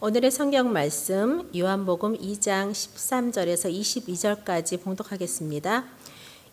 오늘의 성경 말씀 요한복음 2장 13절에서 22절까지 봉독하겠습니다.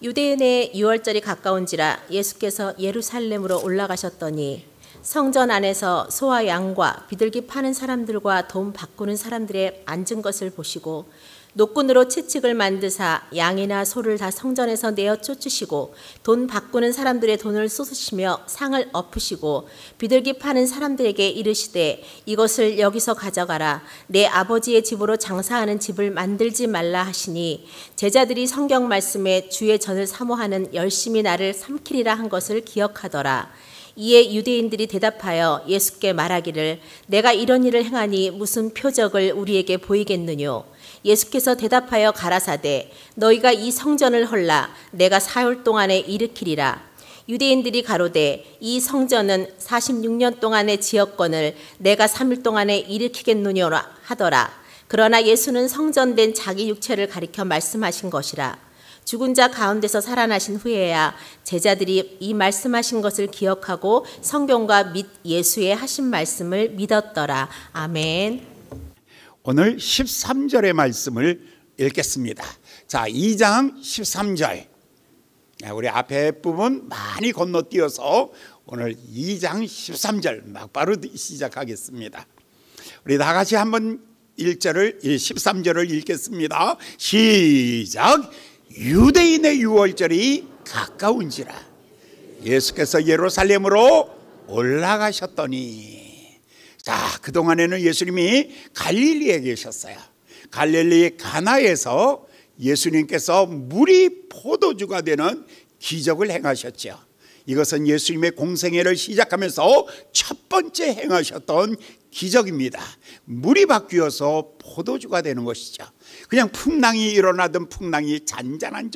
유대인의 유월절이 가까운지라 예수께서 예루살렘으로 올라가셨더니 성전 안에서 소와 양과 비둘기 파는 사람들과 돈 바꾸는 사람들의 앉은 것을 보시고 노끈으로 채찍을 만드사 양이나 소를 다 성전에서 내어 쫓으시고 돈 바꾸는 사람들의 돈을 쏟으시며 상을 엎으시고 비둘기 파는 사람들에게 이르시되 이것을 여기서 가져가라. 내 아버지의 집으로 장사하는 집을 만들지 말라 하시니 제자들이 성경 말씀에 주의 전을 사모하는 열심히 나를 삼키리라 한 것을 기억하더라. 이에 유대인들이 대답하여 예수께 말하기를 내가 이런 일을 행하니 무슨 표적을 우리에게 보이겠느뇨. 예수께서 대답하여 가라사대 너희가 이 성전을 헐라 내가 사흘 동안에 일으키리라. 유대인들이 가로되 이 성전은 46년 동안의 지역권을 내가 3일 동안에 일으키겠느냐라 하더라. 그러나 예수는 성전된 자기 육체를 가리켜 말씀하신 것이라. 죽은 자 가운데서 살아나신 후에야 제자들이 이 말씀하신 것을 기억하고 성경과 및 예수의 하신 말씀을 믿었더라. 아멘. 오늘 13절의 말씀을 읽겠습니다. 자, 2장 13절. 우리 앞에 부분 많이 건너뛰어서 오늘 2장 13절 막바로 시작하겠습니다. 우리 다 같이 한번 13절을 읽겠습니다. 시작. 유대인의 유월절이 가까운지라 예수께서 예루살렘으로 올라가셨더니. 자, 그동안에는 예수님이 갈릴리에 계셨어요. 갈릴리 가나에서 예수님께서 물이 포도주가 되는 기적을 행하셨죠. 이것은 예수님의 공생애를 시작하면서 첫 번째 행하셨던 기적입니다. 물이 바뀌어서 포도주가 되는 것이죠. 그냥 풍랑이 일어나던 풍랑이 잔잔한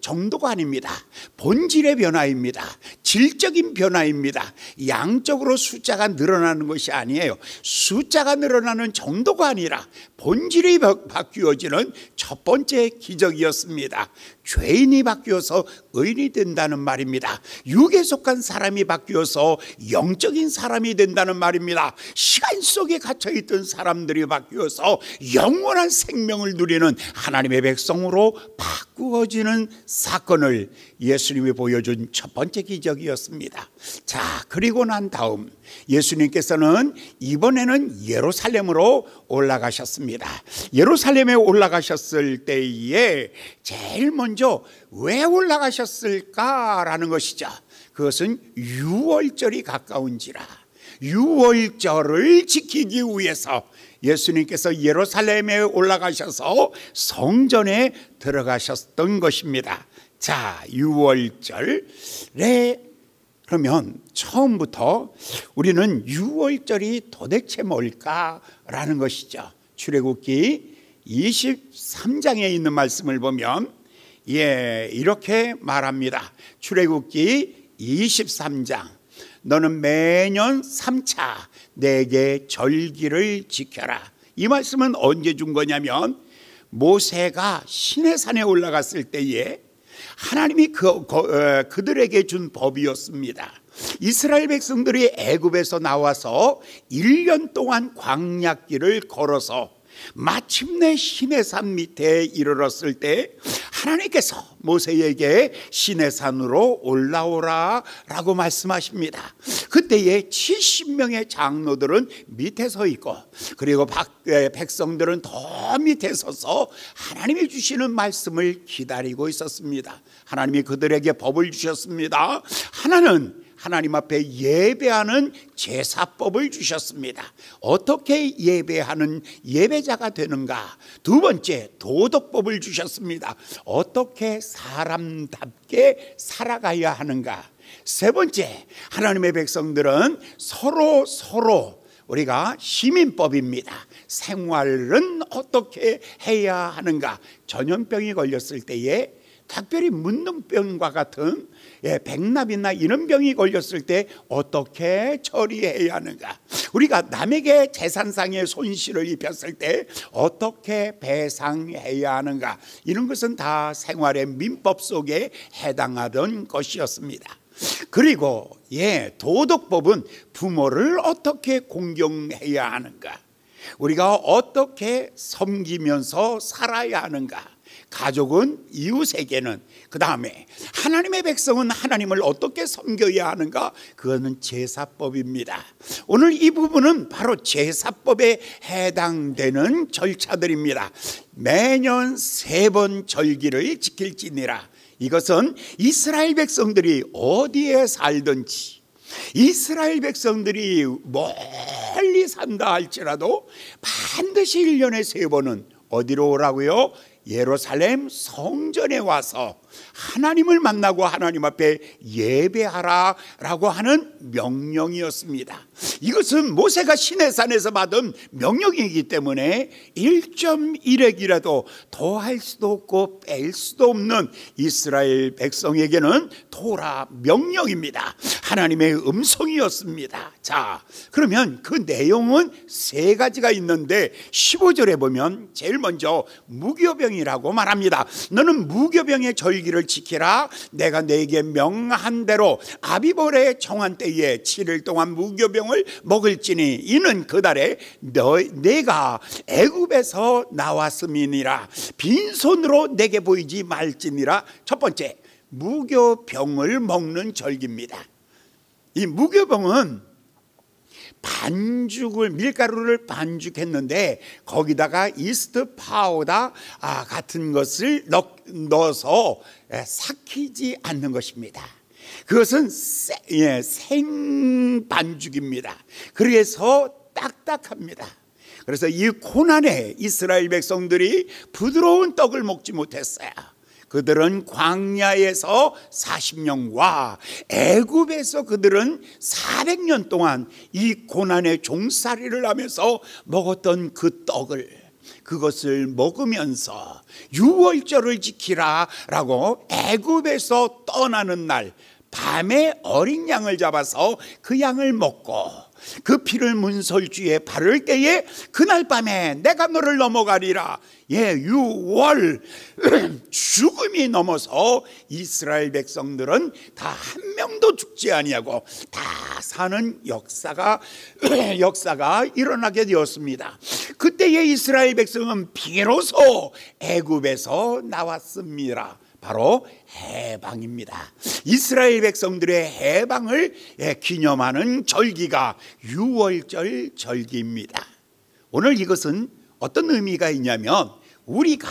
정도가 아닙니다. 본질의 변화입니다. 질적인 변화입니다. 양적으로 숫자가 늘어나는 것이 아니에요. 숫자가 늘어나는 정도가 아니라 본질이 바뀌어지는 첫 번째 기적이었습니다. 죄인이 바뀌어서 의인이 된다는 말입니다. 육에 속한 사람이 바뀌어서 영적인 사람이 된다는 말입니다. 시간 속에 갇혀있던 사람들이 바뀌어서 영원한 생명을 누리는 하나님의 백성으로 바꾸어지는 사건을 예수님이 보여준 첫 번째 기적이었습니다. 자, 그리고 난 다음 예수님께서는 이번에는 예루살렘으로 올라가셨습니다. 예루살렘에 올라가셨을 때에 제일 먼저 왜 올라가셨을까라는 것이죠. 그것은 유월절이 가까운지라. 유월절을 지키기 위해서 예수님께서 예루살렘에 올라가셔서 성전에 들어가셨던 것입니다. 자, 유월절에 그러면 처음부터 우리는 유월절이 도대체 뭘까라는 것이죠. 출애굽기 23장에 있는 말씀을 보면 이렇게 말합니다. 출애굽기 23장 너는 매년 3차 내게 절기를 지켜라. 이 말씀은 언제 준 거냐면 모세가 시내산에 올라갔을 때에 하나님이 그들에게 준 법이었습니다. 이스라엘 백성들이 애굽에서 나와서 1년 동안 광야길을 걸어서 마침내 시내산 밑에 이르렀을 때 하나님께서 모세에게 시내산으로 올라오라 라고 말씀하십니다. 그때에 70명의 장로들은 밑에 서 있고 그리고 백성들은 더 밑에 서서 하나님이 주시는 말씀을 기다리고 있었습니다. 하나님이 그들에게 법을 주셨습니다. 하나는 하나님 앞에 예배하는 제사법을 주셨습니다. 어떻게 예배하는 예배자가 되는가? 두 번째, 도덕법을 주셨습니다. 어떻게 사람답게 살아가야 하는가? 세 번째, 하나님의 백성들은 서로 우리가 시민법입니다. 생활은 어떻게 해야 하는가? 전염병이 걸렸을 때에 특별히 문둥병과 같은 백납이나 이런 병이 걸렸을 때 어떻게 처리해야 하는가? 우리가 남에게 재산상의 손실을 입혔을 때 어떻게 배상해야 하는가? 이런 것은 다 생활의 민법 속에 해당하던 것이었습니다. 그리고 도덕법은 부모를 어떻게 공경해야 하는가? 우리가 어떻게 섬기면서 살아야 하는가, 가족은 이웃에게는, 그 다음에 하나님의 백성은 하나님을 어떻게 섬겨야 하는가, 그거는 제사법입니다. 오늘 이 부분은 바로 제사법에 해당되는 절차들입니다. 매년 3번 절기를 지킬지니라. 이것은 이스라엘 백성들이 어디에 살든지, 이스라엘 백성들이 멀리 산다 할지라도 반드시 1년에 3번은 어디로 오라고요? 예루살렘 성전에 와서 하나님을 만나고 하나님 앞에 예배하라라고 하는 명령이었습니다. 이것은 모세가 시내산에서 받은 명령이기 때문에 1.1획이라도 더할 수도 없고 뺄 수도 없는 이스라엘 백성에게는 토라 명령입니다. 하나님의 음성이었습니다. 자, 그러면 그 내용은 3가지가 있는데 15절에 보면 제일 먼저 무교병이라고 말합니다. 너는 무교병의 절기를 지키라. 내가 네게 명한 대로 아비벌의 정한 때에 7일 동안 무교병을 먹을지니 이는 그 달에 내가 애굽에서 나왔음이니라. 빈손으로 내게 보이지 말지니라. 첫 번째, 무교병을 먹는 절기입니다. 이 무교병은 반죽을, 밀가루를 반죽했는데 거기다가 이스트 파우더 같은 것을 넣어서 삭히지 않는 것입니다. 그것은 생반죽입니다. 그래서 딱딱합니다. 그래서 이 고난에 이스라엘 백성들이 부드러운 떡을 먹지 못했어요. 그들은 광야에서 40년과 애굽에서 그들은 400년 동안 이 고난의 종살이를 하면서 먹었던 그 떡을, 그것을 먹으면서 유월절을 지키라라고 애굽에서 떠나는 날 밤에 어린 양을 잡아서 그 양을 먹고 그 피를 문설주에 바를 때에 그날 밤에 내가 너를 넘어가리라. 유월 죽음이 넘어서 이스라엘 백성들은 다 한 명도 죽지 아니하고 다 사는 역사가 일어나게 되었습니다. 그때의 이스라엘 백성은 비로소 애굽에서 나왔습니다. 바로 해방입니다. 이스라엘 백성들의 해방을 기념하는 절기가 유월절 절기입니다. 오늘 이것은 어떤 의미가 있냐면 우리가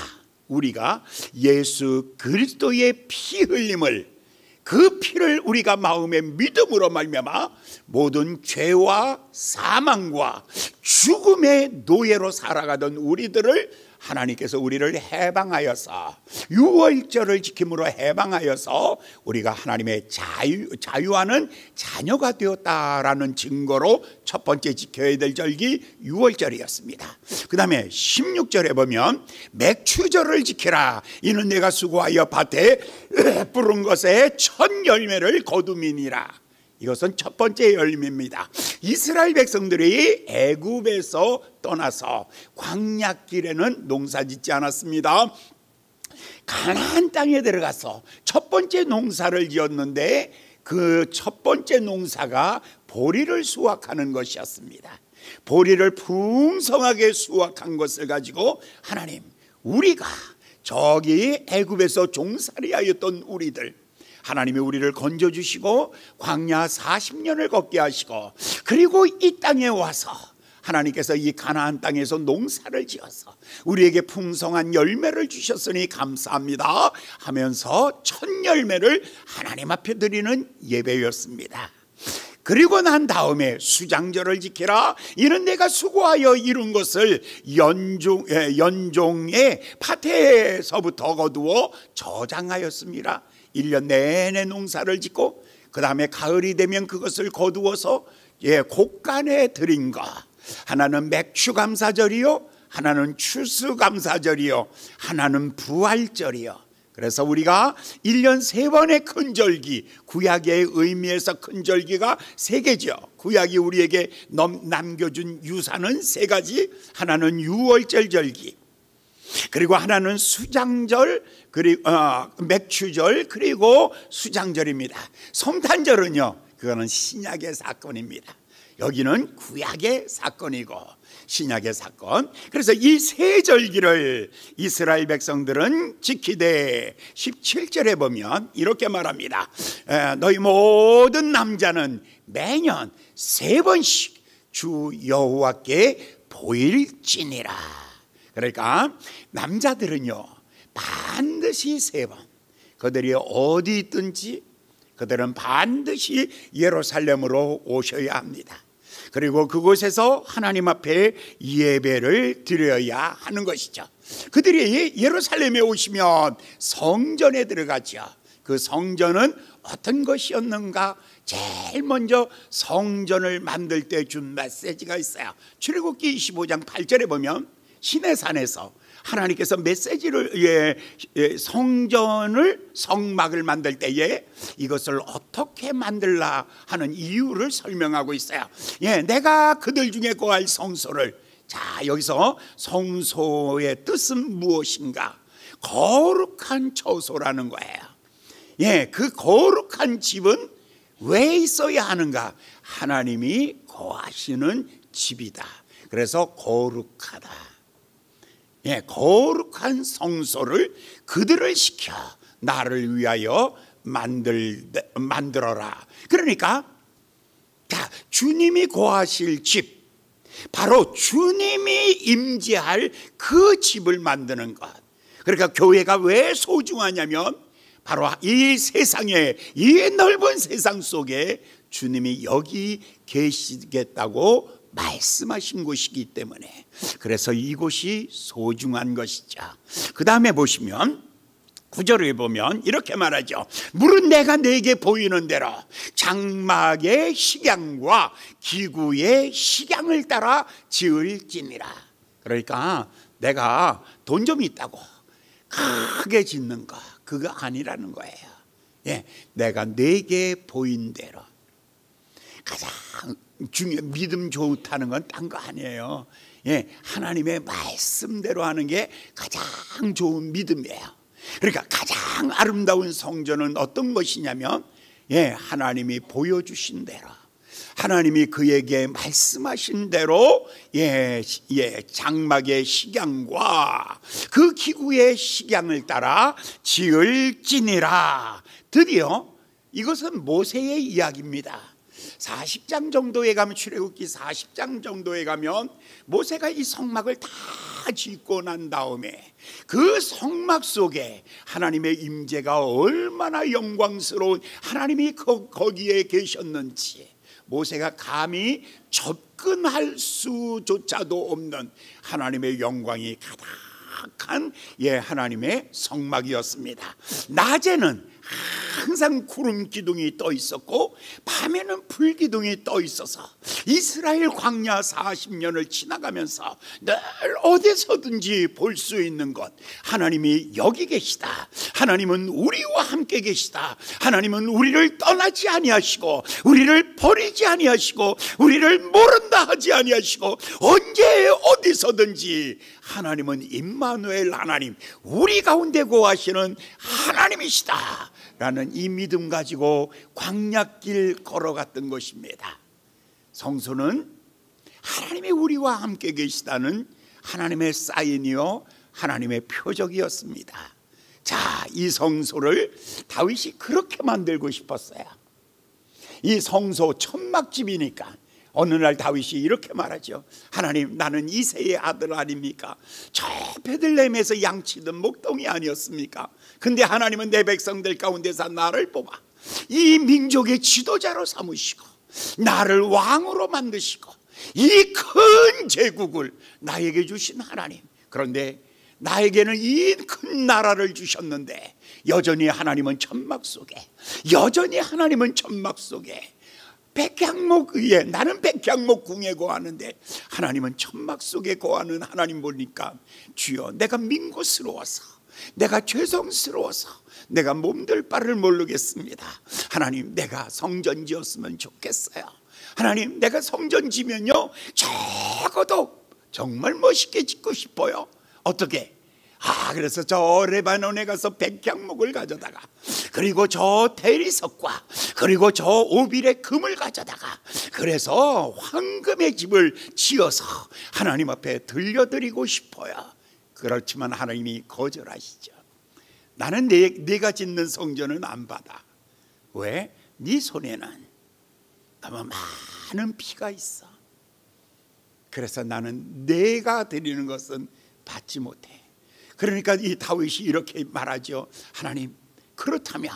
예수 그리스도의 피 흘림을, 그 피를 우리가 마음의 믿음으로 말미암아 모든 죄와 사망과 죽음의 노예로 살아가던 우리들을 하나님께서 우리를 해방하여서 유월절을 지킴으로 해방하여서 우리가 하나님의 자유하는 자녀가 되었다라는 증거로 첫 번째 지켜야 될 절기 유월절이었습니다. 그 다음에 16절에 보면 맥추절을 지키라. 이는 내가 수고하여 밭에 뿌른 것에 첫 열매를 거둠이니라. 이것은 첫 번째 열매입니다. 이스라엘 백성들이 애굽에서 떠나서 광야길에는 농사 짓지 않았습니다. 가나안 땅에 들어가서 첫 번째 농사를 지었는데 그 첫 번째 농사가 보리를 수확하는 것이었습니다. 보리를 풍성하게 수확한 것을 가지고 하나님, 우리가 저기 애굽에서 종살이하였던 우리들, 하나님이 우리를 건져주시고 광야 40년을 걷게 하시고 그리고 이 땅에 와서 하나님께서 이 가나안 땅에서 농사를 지어서 우리에게 풍성한 열매를 주셨으니 감사합니다 하면서 첫 열매를 하나님 앞에 드리는 예배였습니다. 그리고 난 다음에 수장절을 지키라. 이는 내가 수고하여 이룬 것을 연종의 밭에서부터 거두어 저장하였습니다. 1년 내내 농사를 짓고 그 다음에 가을이 되면 그것을 거두어서 곡간에 드린 것, 하나는 맥추감사절이요, 하나는 추수감사절이요, 하나는 부활절이요. 그래서 우리가 1년 3번의 큰 절기, 구약의 의미에서 큰 절기가 3개죠. 구약이 우리에게 남겨준 유산은 3가지. 하나는 유월절 절기, 그리고 하나는 수장절, 그리고 맥추절, 그리고 수장절입니다. 성탄절은요 그거는 신약의 사건입니다. 여기는 구약의 사건이고 신약의 사건. 그래서 이 세절기를 이스라엘 백성들은 지키되 17절에 보면 이렇게 말합니다. 너희 모든 남자는 매년 3번씩 주 여호와께 보일지니라. 그러니까 남자들은요 반드시 3번, 그들이 어디 있든지 그들은 반드시 예루살렘으로 오셔야 합니다. 그리고 그곳에서 하나님 앞에 예배를 드려야 하는 것이죠. 그들이 예루살렘에 오시면 성전에 들어가죠. 그 성전은 어떤 것이었는가? 제일 먼저 성전을 만들 때 준 메시지가 있어요. 출애굽기 25장 8절에 보면 시내산에서 하나님께서 메시지를 성전을 성막을 만들 때에 이것을 어떻게 만들라 하는 이유를 설명하고 있어요. 내가 그들 중에 거할 성소를, 자 여기서 성소의 뜻은 무엇인가? 거룩한 처소라는 거예요. 그 거룩한 집은 왜 있어야 하는가? 하나님이 거하시는 집이다. 그래서 거룩하다. 거룩한 성소를 그들을 시켜 나를 위하여 만들어라. 그러니까 주님이 거하실 집, 바로 주님이 임재할 그 집을 만드는 것. 그러니까 교회가 왜 소중하냐면 바로 이 세상에, 이 넓은 세상 속에 주님이 여기 계시겠다고 말씀하신 곳이기 때문에, 그래서 이곳이 소중한 것이죠. 그 다음에 보시면 9절에 보면 이렇게 말하죠. 물은 내가 내게 보이는 대로 장막의 식양과 기구의 식양을 따라 지을지니라. 그러니까 내가 돈 좀 있다고 크게 짓는 거, 그거 아니라는 거예요. 내가 내게 보인 대로. 가장 믿음 좋다는 건 딴 거 아니에요. 하나님의 말씀대로 하는 게 가장 좋은 믿음이에요. 그러니까 가장 아름다운 성전은 어떤 것이냐면 하나님이 보여주신 대로, 하나님이 그에게 말씀하신 대로 장막의 식양과 그 기구의 식양을 따라 지을지니라. 드디어 이것은 모세의 이야기입니다. 40장 정도에 가면, 출애굽기 40장 정도에 가면 모세가 이 성막을 다 짓고 난 다음에 그 성막 속에 하나님의 임재가 얼마나 영광스러운, 하나님이 거기에 계셨는지 모세가 감히 접근할 수조차도 없는 하나님의 영광이 가득한 하나님의 성막이었습니다. 낮에는 항상 구름 기둥이 떠 있었고 밤에는 불 기둥이 떠 있어서 이스라엘 광야 40년을 지나가면서 늘 어디서든지 볼 수 있는 것, 하나님이 여기 계시다, 하나님은 우리와 함께 계시다, 하나님은 우리를 떠나지 아니하시고 우리를 버리지 아니하시고 우리를 모른다 하지 아니하시고 언제 어디서든지 하나님은 임마누엘 하나님, 우리 가운데 거하시는 하나님이시다 라는 이 믿음 가지고 광야길 걸어갔던 것입니다. 성소는 하나님이 우리와 함께 계시다는 하나님의 사인이요, 하나님의 표적이었습니다. 자, 이 성소를 다윗이 그렇게 만들고 싶었어요. 이 성소 천막집이니까 어느 날 다윗이 이렇게 말하죠. 하나님, 나는 이새의 아들 아닙니까? 저 베들레헴에서 양치던 목동이 아니었습니까? 근데 하나님은 내 백성들 가운데서 나를 뽑아 이 민족의 지도자로 삼으시고 나를 왕으로 만드시고 이 큰 제국을 나에게 주신 하나님. 그런데 나에게는 이 큰 나라를 주셨는데 여전히 하나님은 천막 속에, 여전히 하나님은 천막 속에 백향목 위에, 나는 백향목 궁에 거하는데 하나님은 천막 속에 거하는 하나님 보니까 주여, 내가 민고스러워서, 내가 죄송스러워서 내가 몸둘 바를 모르겠습니다. 하나님, 내가 성전 지었으면 좋겠어요. 하나님, 내가 성전 지면요 적어도 정말 멋있게 짓고 싶어요. 어떻게? 그래서 저 레바논에 가서 백향목을 가져다가, 그리고 저 대리석과, 그리고 저 오빌의 금을 가져다가, 그래서 황금의 집을 지어서 하나님 앞에 들려드리고 싶어요. 그렇지만 하나님이 거절하시죠. 나는 네가 짓는 성전은 안 받아. 왜? 네 손에는 너무 많은 피가 있어. 그래서 나는 내가 드리는 것은 받지 못해. 그러니까 이 다윗이 이렇게 말하죠. 하나님, 그렇다면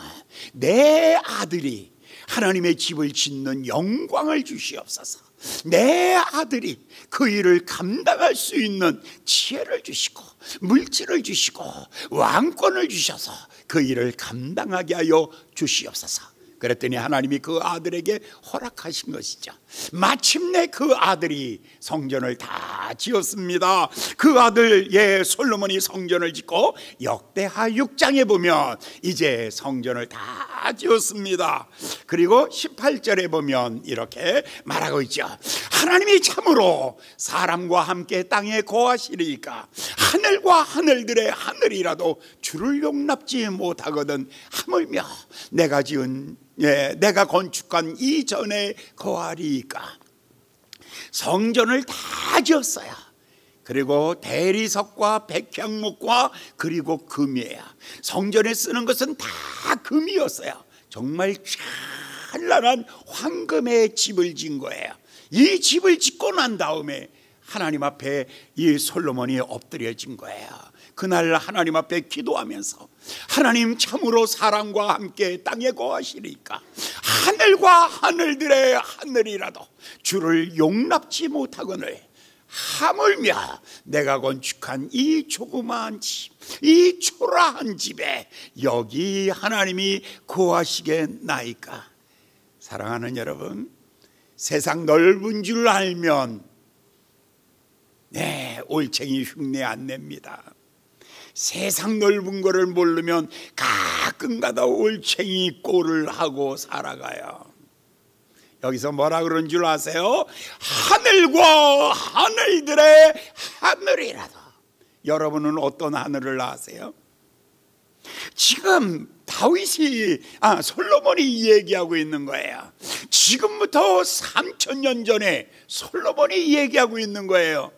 내 아들이 하나님의 집을 짓는 영광을 주시옵소서. 내 아들이 그 일을 감당할 수 있는 지혜를 주시고 물질을 주시고 왕권을 주셔서 그 일을 감당하게 하여 주시옵소서. 그랬더니 하나님이 그 아들에게 허락하신 것이죠. 마침내 그 아들이 성전을 다 지었습니다. 그 아들 솔로몬이 성전을 짓고 역대하 6장에 보면 이제 성전을 다 지었습니다. 그리고 18절에 보면 이렇게 말하고 있죠. 하나님이 참으로 사람과 함께 땅에 거하시리니까 하늘과 하늘들의 하늘이라도 주를 용납지 못하거든 하물며 내가 건축한 이 전에 거하리까. 성전을 다 지었어요. 그리고 대리석과 백향목과 그리고 금이에요. 성전에 쓰는 것은 다 금이었어요. 정말 찬란한 황금의 집을 지은 거예요. 이 집을 짓고 난 다음에 하나님 앞에 이 솔로몬이 엎드려진 거예요. 그날 하나님 앞에 기도하면서 하나님 참으로 사람과 함께 땅에 거하시니까 하늘과 하늘들의 하늘이라도 주를 용납지 못하거늘 하물며 내가 건축한 이 조그마한 집, 이 초라한 집에 여기 하나님이 거하시겠나이까. 사랑하는 여러분, 세상 넓은 줄 알면 올챙이 흉내 안 냅니다. 세상 넓은 거를 모르면 가끔가다 올챙이 꼴을 하고 살아가요. 여기서 뭐라 그런 줄 아세요? 하늘과 하늘들의 하늘이라도. 여러분은 어떤 하늘을 아세요? 지금 솔로몬이 얘기하고 있는 거예요. 지금부터 3000년 전에 솔로몬이 얘기하고 있는 거예요.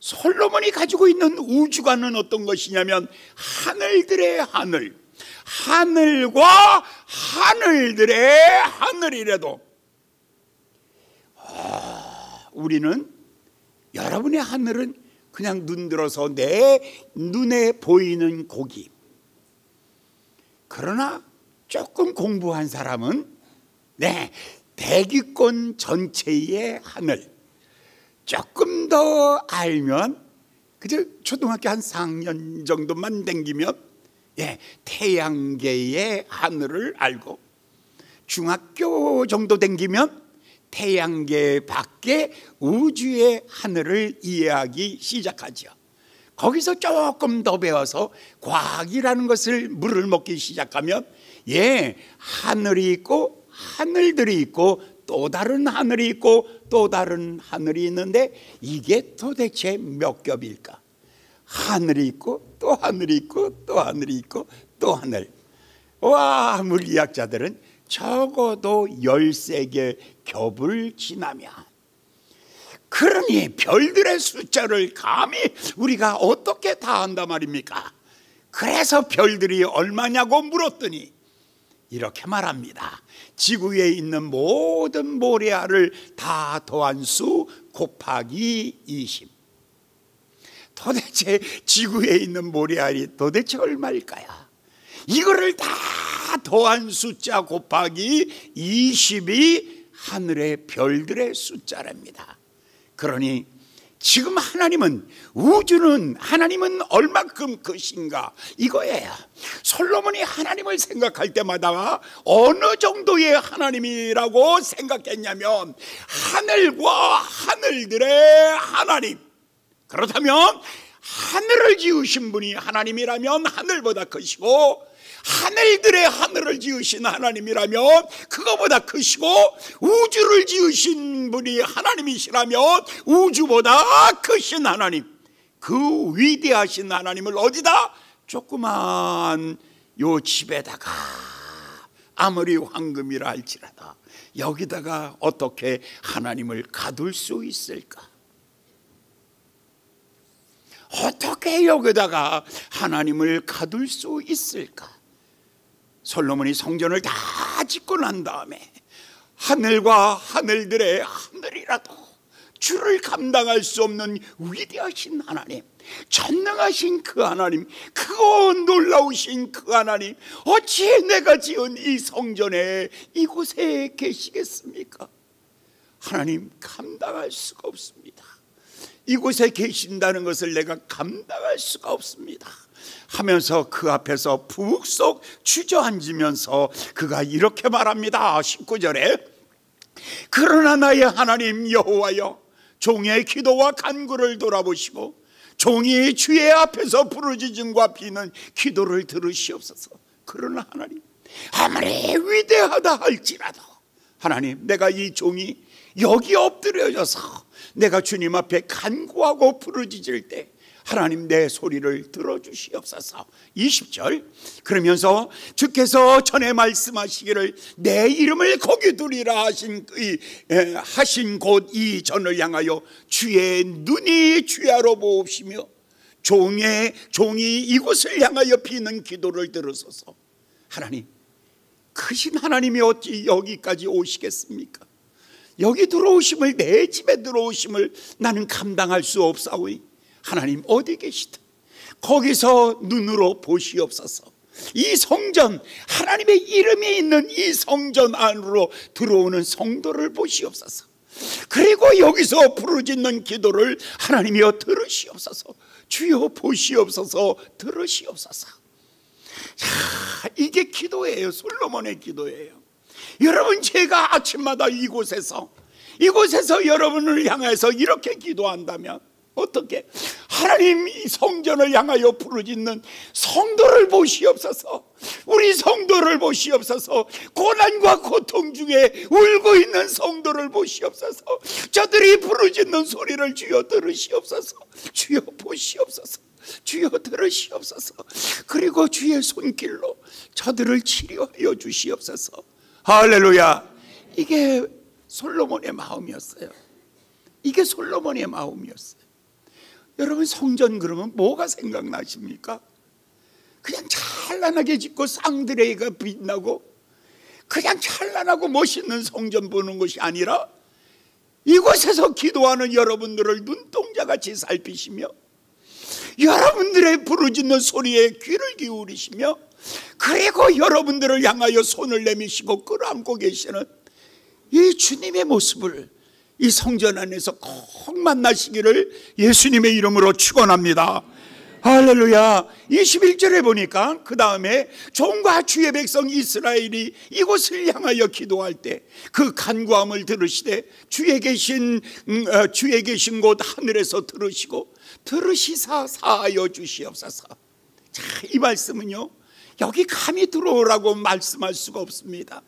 솔로몬이 가지고 있는 우주관은 어떤 것이냐면 하늘들의 하늘, 하늘과 하늘들의 하늘이라도. 우리는, 여러분의 하늘은 그냥 눈 들어서 내 눈에 보이는 고기. 그러나 조금 공부한 사람은 대기권 전체의 하늘, 조금 더 알면, 그저 초등학교 한 4학년 정도만 댕기면 태양계의 하늘을 알고, 중학교 정도 댕기면 태양계 밖에 우주의 하늘을 이해하기 시작하죠. 거기서 조금 더 배워서 과학이라는 것을 물을 먹기 시작하면 하늘이 있고 하늘들이 있고 또 다른 하늘이 있고 또 다른 하늘이 있는데 이게 도대체 몇 겹일까? 하늘이 있고 또 하늘이 있고 또 하늘이 있고 또 하늘. 와, 물리학자들은 적어도 13개 겹을 지나면, 그러니 별들의 숫자를 감히 우리가 어떻게 다 안단 말입니까? 그래서 별들이 얼마냐고 물었더니 이렇게 말합니다. 지구에 있는 모든 모래알을 다 더한 수 곱하기 20. 도대체 지구에 있는 모래알이 도대체 얼마일까요? 이거를 다 더한 숫자 곱하기 20이 하늘의 별들의 숫자랍니다. 그러니 지금 하나님은 얼만큼 크신가 이거예요. 솔로몬이 하나님을 생각할 때마다 어느 정도의 하나님이라고 생각했냐면 하늘과 하늘들의 하나님. 그렇다면 하늘을 지으신 분이 하나님이라면 하늘보다 크시고, 하늘들의 하늘을 지으신 하나님이라면 그거보다 크시고, 우주를 지으신 분이 하나님이시라면 우주보다 크신 하나님. 그 위대하신 하나님을 어디다? 조그만 요 집에다가 아무리 황금이라 할지라도 여기다가 어떻게 하나님을 가둘 수 있을까? 어떻게 여기다가 하나님을 가둘 수 있을까? 솔로몬이 성전을 다 짓고 난 다음에 하늘과 하늘들의 하늘이라도 주를 감당할 수 없는 위대하신 하나님, 전능하신 그 하나님, 크고 놀라우신 그 하나님, 어찌 내가 지은 이 성전에 이곳에 계시겠습니까? 하나님, 감당할 수가 없습니다. 이곳에 계신다는 것을 내가 감당할 수가 없습니다 하면서 그 앞에서 푹속 주저앉으면서 그가 이렇게 말합니다. 19절에 그러나 나의 하나님 여호와여, 종의 기도와 간구를 돌아보시고 종이 주의 앞에서 부르짖음과 비는 기도를 들으시옵소서. 그러나 하나님, 아무리 위대하다 할지라도 하나님, 내가 이 종이 여기 엎드려져서 내가 주님 앞에 간구하고 부르짖을 때 하나님 내 소리를 들어주시옵소서. 20절, 그러면서 주께서 전에 말씀하시기를 내 이름을 거기 두리라 하신 곳 이 전을 향하여 주의 눈이 주야로 보옵시며 종이 이곳을 향하여 비는 기도를 들으소서. 하나님, 크신 하나님이 어찌 여기까지 오시겠습니까? 여기 들어오심을, 내 집에 들어오심을 나는 감당할 수 없사오니 하나님 어디 계시다? 거기서 눈으로 보시옵소서. 이 성전, 하나님의 이름이 있는 이 성전 안으로 들어오는 성도를 보시옵소서. 그리고 여기서 부르짖는 기도를 하나님이여 들으시옵소서. 주여 보시옵소서, 들으시옵소서. 자, 이게 기도예요. 솔로몬의 기도예요. 여러분, 제가 아침마다 이곳에서 여러분을 향해서 이렇게 기도한다면 어떻게? 하나님, 이 성전을 향하여 부르짖는 성도를 보시옵소서. 우리 성도를 보시옵소서. 고난과 고통 중에 울고 있는 성도를 보시옵소서. 저들이 부르짖는 소리를 주여 들으시옵소서. 주여 보시옵소서. 주여 들으시옵소서. 그리고 주의 손길로 저들을 치료하여 주시옵소서. 할렐루야. 이게 솔로몬의 마음이었어요. 이게 솔로몬의 마음이었어요. 여러분, 성전 그러면 뭐가 생각나십니까? 그냥 찬란하게 짓고 쌍드레이가 빛나고 그냥 찬란하고 멋있는 성전 보는 것이 아니라 이곳에서 기도하는 여러분들을 눈동자같이 살피시며 여러분들의 부르짖는 소리에 귀를 기울이시며 그리고 여러분들을 향하여 손을 내미시고 끌어안고 계시는 이 주님의 모습을 이 성전 안에서 꼭 만나시기를 예수님의 이름으로 축원합니다. 할렐루야. 21절에 보니까 그 다음에 종과 주의 백성 이스라엘이 이곳을 향하여 기도할 때 그 간구함을 들으시되 주의 계신 곳 하늘에서 들으시사 사하여 주시옵소서. 자, 이 말씀은요, 여기 감히 들어오라고 말씀할 수가 없습니다.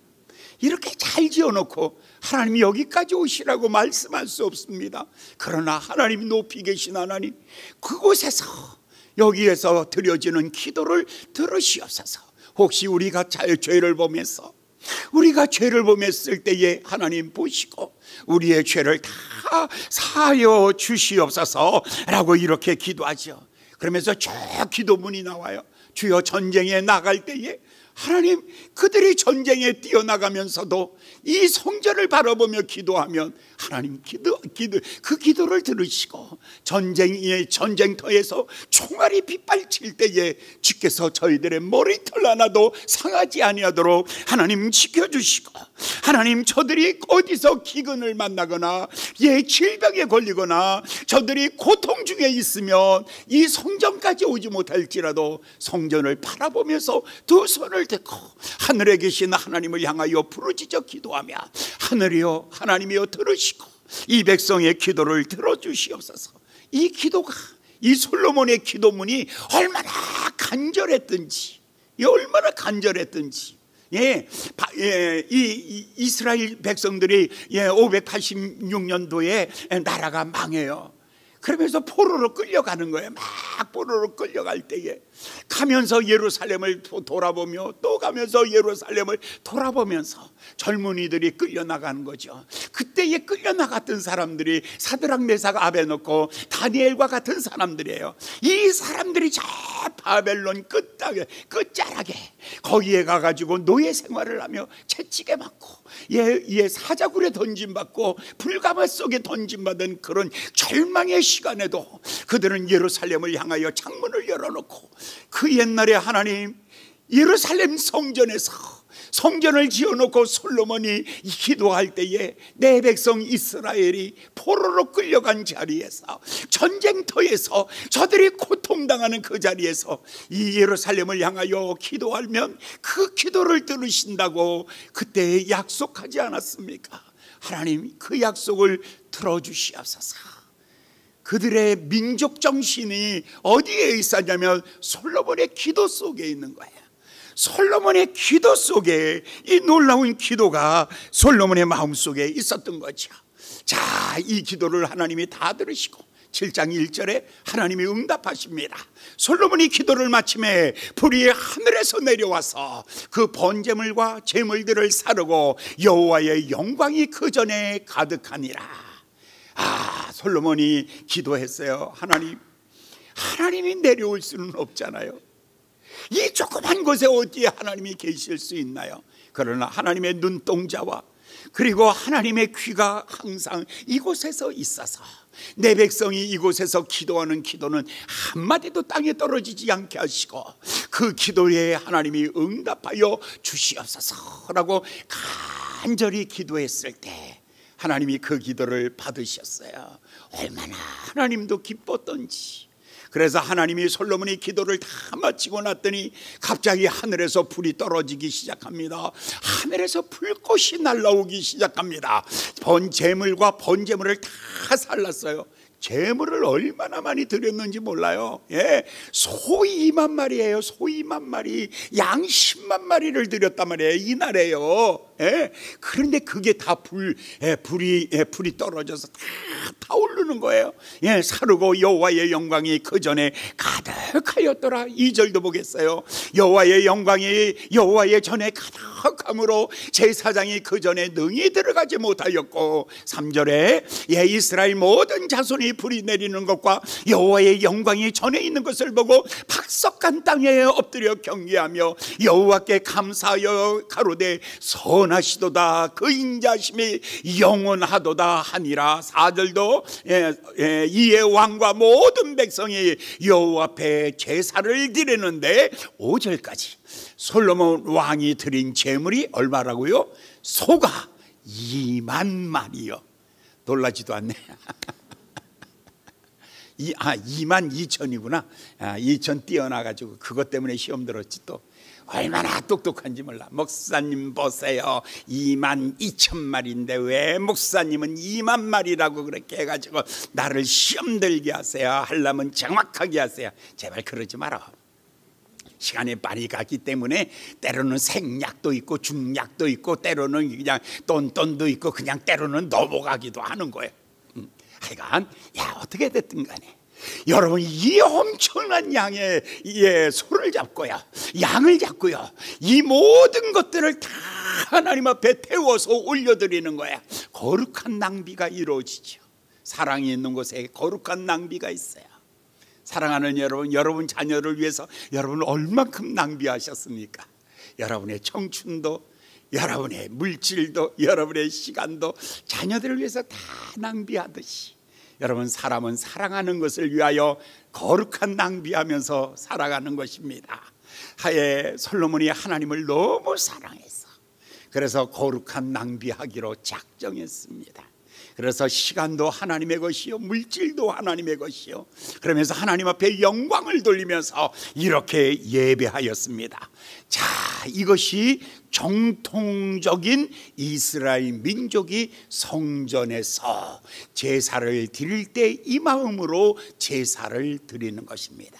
이렇게 잘 지어놓고 하나님이 여기까지 오시라고 말씀할 수 없습니다. 그러나 하나님이 높이 계신 하나님, 그곳에서 여기에서 드려지는 기도를 들으시옵소서. 혹시 우리가 죄를 범했을 때에 하나님 보시고 우리의 죄를 다 사하여 주시옵소서 라고 이렇게 기도하죠. 그러면서 저 기도문이 나와요. 주여, 전쟁에 나갈 때에 하나님, 그들이 전쟁에 뛰어나가면서도 이 성전을 바라보며 기도하면 하나님 그 기도를 들으시고 전쟁터에서 총알이 빗발칠 때에 주께서 저희들의 머리털 하나도 상하지 아니하도록 하나님 지켜주시고, 하나님 저들이 어디서 기근을 만나거나 질병에 걸리거나 저들이 고통 중에 있으면 이 성전까지 오지 못할지라도 성전을 바라보면서 두 손을 대고 하늘에 계신 하나님을 향하여 부르짖어 기도하며 하늘이여, 하나님이여 들으시고 이 백성의 기도를 들어주시옵소서. 이 기도가, 이 솔로몬의 기도문이 얼마나 간절했던지, 이 이스라엘 백성들이 586년도에 나라가 망해요. 그러면서 포로로 끌려가는 거예요. 막 포로로 끌려갈 때에 가면서 예루살렘을 돌아보며 또 가면서 예루살렘을 돌아보면서 젊은이들이 끌려나가는 거죠. 그때에 끌려나갔던 사람들이 사드락 메삭 아베노고 다니엘과 같은 사람들이에요. 이 사람들이 저 바벨론 끝자락에 거기에 가가지고 노예 생활을 하며 채찍에 맞고 사자굴에 던짐받고 불가마 속에 던짐받은 그런 절망의 시간에도 그들은 예루살렘을 향하여 창문을 열어놓고 그 옛날에 하나님 예루살렘 성전을 지어놓고 솔로몬이 기도할 때에 내 백성 이스라엘이 포로로 끌려간 자리에서 전쟁터에서 저들이 고통당하는 그 자리에서 이 예루살렘을 향하여 기도하면 그 기도를 들으신다고 그때 약속하지 않았습니까? 하나님 그 약속을 들어주시옵소서. 그들의 민족 정신이 어디에 있었냐면 솔로몬의 기도 속에 있는 거예요. 솔로몬의 기도 속에 이 놀라운 기도가 솔로몬의 마음속에 있었던 거죠. 자, 이 기도를 하나님이 다 들으시고 7장 1절에 하나님이 응답하십니다. 솔로몬이 기도를 마침에 불이 하늘에서 내려와서 그 번제물과 제물들을 사르고 여호와의 영광이 그 전에 가득하니라. 솔로몬이 기도했어요. 하나님이 내려올 수는 없잖아요. 이 조그만 곳에 어디에 하나님이 계실 수 있나요? 그러나 하나님의 눈동자와 그리고 하나님의 귀가 항상 이곳에서 있어서 내 백성이 이곳에서 기도하는 기도는 한마디도 땅에 떨어지지 않게 하시고 그 기도에 하나님이 응답하여 주시옵소서라고 간절히 기도했을 때 하나님이 그 기도를 받으셨어요. 얼마나 하나님도 기뻤던지. 그래서 하나님이 솔로몬이 기도를 다 마치고 났더니 갑자기 하늘에서 불이 떨어지기 시작합니다. 하늘에서 불꽃이 날라오기 시작합니다. 제물과 번제물을 다 살랐어요. 제물을 얼마나 많이 드렸는지 몰라요. 소 2만 마리예요. 소 2만 마리, 양 10만 마리를 드렸단 말이에요. 이날에요. 그런데 그게 다 불이 떨어져서 다 타오르는 거예요. 사르고 여호와의 영광이 그 전에 가득하였더라. 2절도 보겠어요. 여호와의 영광이 여호와의 전에 가득함으로 제사장이 그 전에 능히 들어가지 못하였고 3절에 이스라엘 모든 자손이 불이 내리는 것과 여호와의 영광이 전에 있는 것을 보고 박석간 땅에 엎드려 경배하며 여호와께 감사하여 가로되 선하시도다 그 인자심이 영원하도다 하니라. 4절도 이에 왕과 모든 백성이 여호와 앞에 제사를 드리는데 5절까지 솔로몬 왕이 드린 제물이 얼마라고요? 소가 2만 마리요. 놀라지도 않네. 2만 2천이구나. 2천 띄어나가지고 그것 때문에 시험 들었지. 또 얼마나 똑똑한지 몰라. 목사님 보세요, 2만 2천 마리인데 왜 목사님은 2만 마리라고 그렇게 해가지고 나를 시험 들게 하세요? 하려면 정확하게 하세요. 제발 그러지 마라. 시간이 빨리 가기 때문에 때로는 생략도 있고 중략도 있고 때로는 그냥 똔똔도 있고 그냥 때로는 넘어가기도 하는 거예요. 하여간 어떻게 됐든 간에 여러분 이 엄청난 양의 소를 잡고요, 양을 잡고요, 이 모든 것들을 다 하나님 앞에 태워서 올려드리는 거야. 거룩한 낭비가 이루어지죠. 사랑이 있는 곳에 거룩한 낭비가 있어요. 사랑하는 여러분 자녀를 위해서 여러분 얼만큼 낭비하셨습니까? 여러분의 청춘도, 여러분의 물질도, 여러분의 시간도 자녀들을 위해서 다 낭비하듯이 여러분 사람은 사랑하는 것을 위하여 거룩한 낭비하면서 살아가는 것입니다. 솔로몬이 하나님을 너무 사랑해서 그래서 거룩한 낭비하기로 작정했습니다. 그래서 시간도 하나님의 것이요, 물질도 하나님의 것이요, 그러면서 하나님 앞에 영광을 돌리면서 이렇게 예배하였습니다. 자, 이것이 정통적인 이스라엘 민족이 성전에서 제사를 드릴 때 이 마음으로 제사를 드리는 것입니다.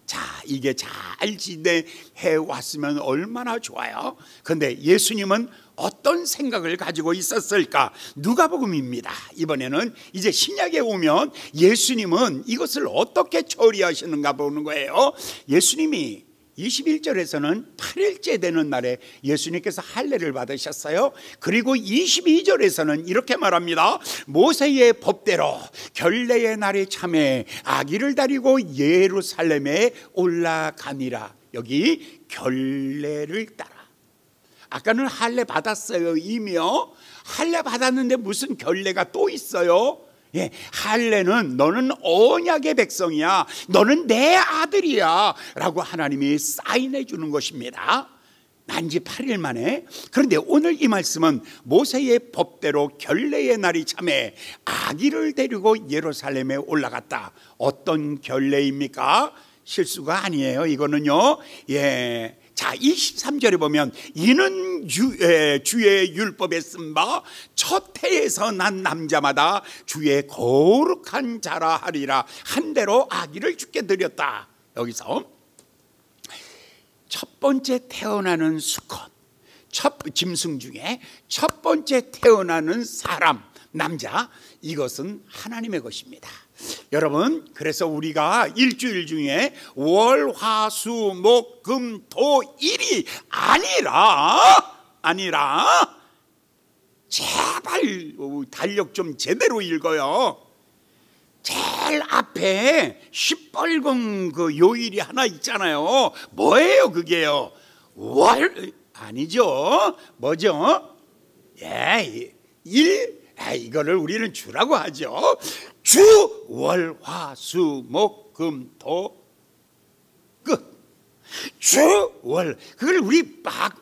자, 이게 잘 지내해 왔으면 얼마나 좋아요. 그런데 예수님은 어떤 생각을 가지고 있었을까? 누가복음입니다. 이번에는 이제 신약에 오면 예수님은 이것을 어떻게 처리하시는가 보는 거예요. 예수님이 21절에서는 8일째 되는 날에 예수님께서 할례를 받으셨어요. 그리고 22절에서는 이렇게 말합니다. 모세의 법대로 결례의 날에 참에 아기를 다리고 예루살렘에 올라가니라. 여기 결례를 따라. 아까는 할례 받았어요. 이미요. 할례 받았는데 무슨 결례가 또 있어요? 예, 할례는 너는 언약의 백성이야, 너는 내 아들이야 라고 하나님이 사인해 주는 것입니다. 난지 8일 만에. 그런데 오늘 이 말씀은 모세의 법대로 결례의 날이 참에 아기를 데리고 예루살렘에 올라갔다. 어떤 결례입니까? 실수가 아니에요. 이거는요. 예. 자, 23절에 보면 이는 주의 율법에 쓴 바 첫 해에서 난 남자마다 주의 거룩한 자라 하리라. 한 대로 아기를 주께 드렸다. 여기서 첫 번째 태어나는 수컷, 짐승 중에 첫 번째 태어나는 사람, 남자, 이것은 하나님의 것입니다. 여러분, 그래서 우리가 일주일 중에 월, 화, 수, 목, 금, 토, 일이 아니라 제발 달력 좀 제대로 읽어요. 제일 앞에 시뻘건 그 요일이 하나 있잖아요. 뭐예요 그게요? 월 아니죠? 뭐죠? 예, 일. 이거를 우리는 주라고 하죠. 주, 월, 화, 수, 목, 금, 토, 끝. 주, 월. 그걸 우리 막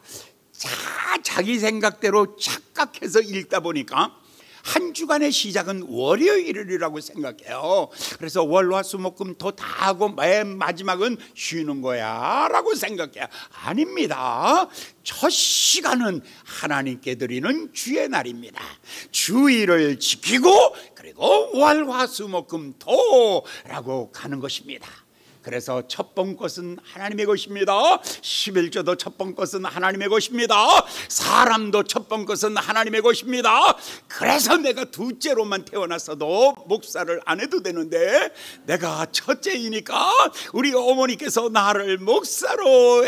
자기 생각대로 착각해서 읽다 보니까 한 주간의 시작은 월요일이라고 생각해요. 그래서 월, 화, 수, 목, 금, 토 다 하고 맨 마지막은 쉬는 거야 라고 생각해요. 아닙니다. 첫 시간은 하나님께 드리는 주의 날입니다. 주일을 지키고 그리고 월, 화, 수, 목, 금, 토라고 가는 것입니다. 그래서 첫 번 것은 하나님의 것입니다. 11조도 첫 번 것은 하나님의 것입니다. 사람도 첫 번 것은 하나님의 것입니다. 그래서 내가 둘째로만 태어났어도 목사를 안 해도 되는데 내가 첫째이니까 우리 어머니께서 나를 목사로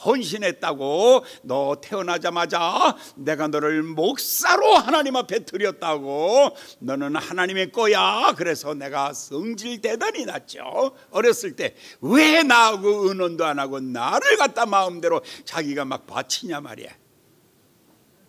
헌신했다고. 너 태어나자마자 내가 너를 목사로 하나님 앞에 드렸다고. 너는 하나님의 거야. 그래서 내가 성질 대단히 났죠. 어렸을 때 왜 나하고 의논도 안 하고 나를 갖다 마음대로 자기가 막 바치냐 말이야.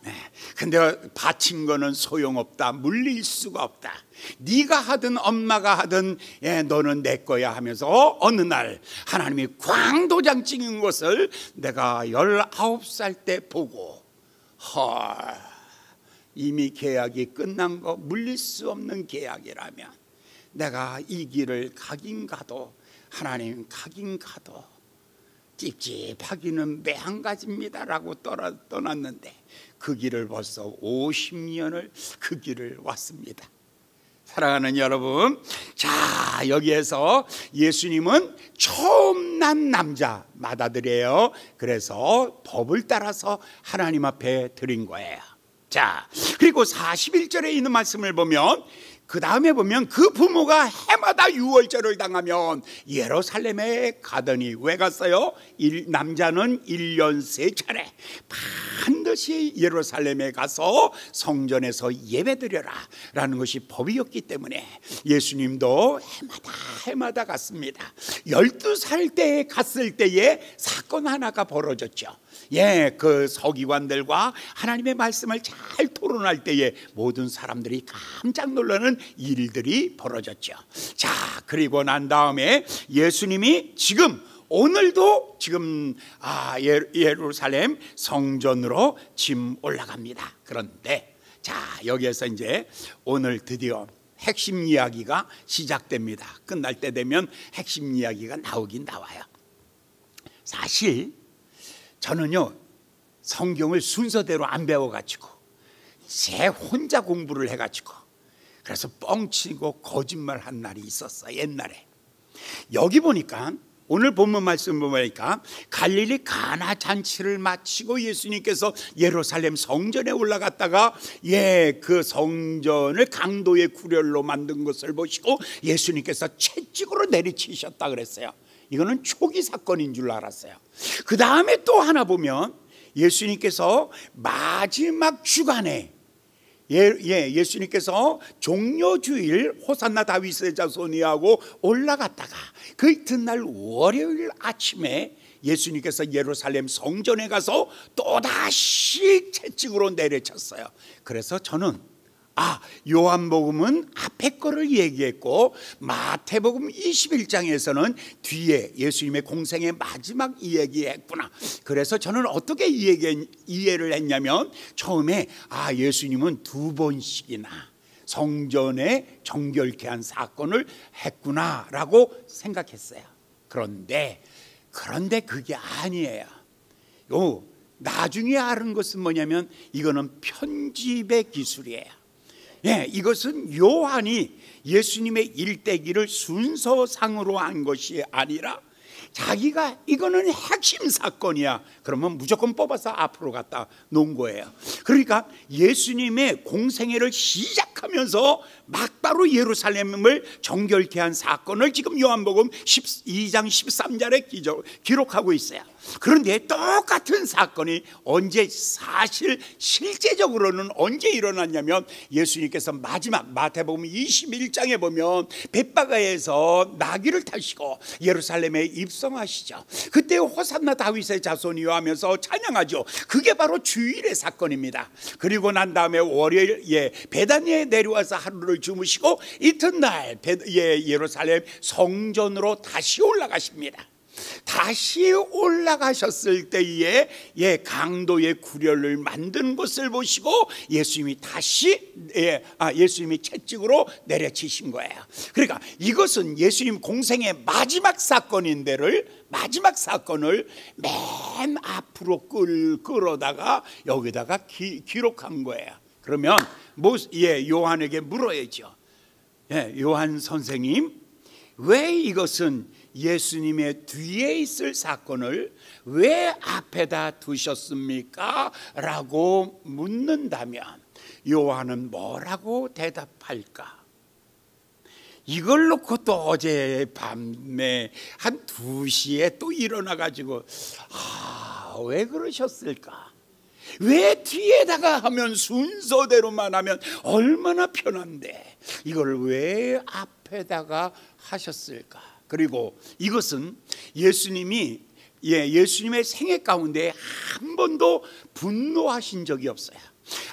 네. 근데 바친 거는 소용없다. 물릴 수가 없다. 네가 하든 엄마가 하든 너는 내 거야 하면서 어느 날 하나님이 광도장 찍은 것을 내가 19살 때 보고 이미 계약이 끝난 거, 물릴 수 없는 계약이라면 내가 이 길을 가긴 가도, 하나님 가긴 가도 찝찝하기는 매한가지입니다라고 떠났는데 그 길을 벌써 50년을 그 길을 왔습니다. 사랑하는 여러분, 자, 여기에서 예수님은 처음 난 남자 맏아들이에요. 그래서 법을 따라서 하나님 앞에 드린 거예요. 자, 그리고 41절에 있는 말씀을 보면 그 다음에 보면 그 부모가 해마다 유월절을 당하면 예루살렘에 가더니 왜 갔어요? 남자는 1년 3차례 반드시 예루살렘에 가서 성전에서 예배드려라 라는 것이 법이었기 때문에 예수님도 해마다 갔습니다. 12살 때 갔을 때에 사건 하나가 벌어졌죠. 예, 그 서기관들과 하나님의 말씀을 잘 토론할 때에 모든 사람들이 깜짝 놀라는 일들이 벌어졌죠. 자, 그리고 난 다음에 예수님이 오늘도 예루살렘 성전으로 짐 올라갑니다. 그런데 자, 여기에서 이제 오늘 드디어 핵심 이야기가 시작됩니다. 끝날 때 되면 핵심 이야기가 나오긴 나와요. 사실 저는요, 성경을 순서대로 안 배워가지고 제 혼자 공부를 해가지고 그래서 뻥치고 거짓말 한 날이 있었어. 옛날에 여기 보니까 오늘 본문 말씀 보니까 갈릴리 가나 잔치를 마치고 예수님께서 예루살렘 성전에 올라갔다가 그 성전을 강도의 구렬로 만든 것을 보시고 예수님께서 채찍으로 내리치셨다 그랬어요. 이거는 초기 사건인 줄 알았어요. 그 다음에 또 하나 보면 예수님께서 마지막 주간에 예수님께서 종려주일 호산나 다윗의 자손이하고 올라갔다가 그 이튿날 월요일 아침에 예수님께서 예루살렘 성전에 가서 또다시 채찍으로 내려쳤어요. 그래서 저는 요한복음은 앞에 거를 얘기했고 마태복음 21장에서는 뒤에 예수님의 공생의 마지막 이야기했구나. 그래서 저는 어떻게 이해를 했냐면 처음에 예수님은 2번씩이나 성전에 정결케 한 사건을 했구나라고 생각했어요. 그런데 그게 아니에요. 나중에 알은 것은 뭐냐면 이거는 편집의 기술이에요. 이것은 요한이 예수님의 일대기를 순서상으로 한 것이 아니라 자기가 이거는 핵심 사건이야 그러면 무조건 뽑아서 앞으로 갖다 놓은 거예요. 그러니까 예수님의 공생애를 시작하면서 막바로 예루살렘을 정결케 한 사건을 지금 요한복음 12장 13절에 기록하고 있어요. 그런데 똑같은 사건이 실제적으로는 언제 일어났냐면 예수님께서 마지막 마태복음 21장에 보면 벳바가에서 나귀를 타시고 예루살렘에 입성하시죠. 그때 호산나 다윗의 자손이여 하면서 찬양하죠. 그게 바로 주일의 사건입니다. 그리고 난 다음에 월요일 베다니에 내려와서 하루를 주무시고 이튿날 예루살렘 성전으로 다시 올라가십니다. 다시 올라가셨을 때에 강도의 구렬을 만든 것을 보시고 예수님이 채찍으로 내려치신 거예요. 그러니까 이것은 예수님 공생의 마지막 사건인데를 마지막 사건을 맨 앞으로 끌어다가 여기다가 기록한 거예요. 그러면 요한에게 물어야죠. 요한 선생님, 왜 이것은 예수님의 뒤에 있을 사건을 왜 앞에다 두셨습니까? 라고 묻는다면 요한은 뭐라고 대답할까? 이걸 놓고 또 어제 밤에 한 2시에 또 일어나가지고 왜 그러셨을까? 왜 뒤에다가 하면 순서대로만 하면 얼마나 편한데 이걸 왜 앞에다가 하셨을까? 그리고 이것은 예수님의 생애 가운데 한 번도 분노하신 적이 없어요.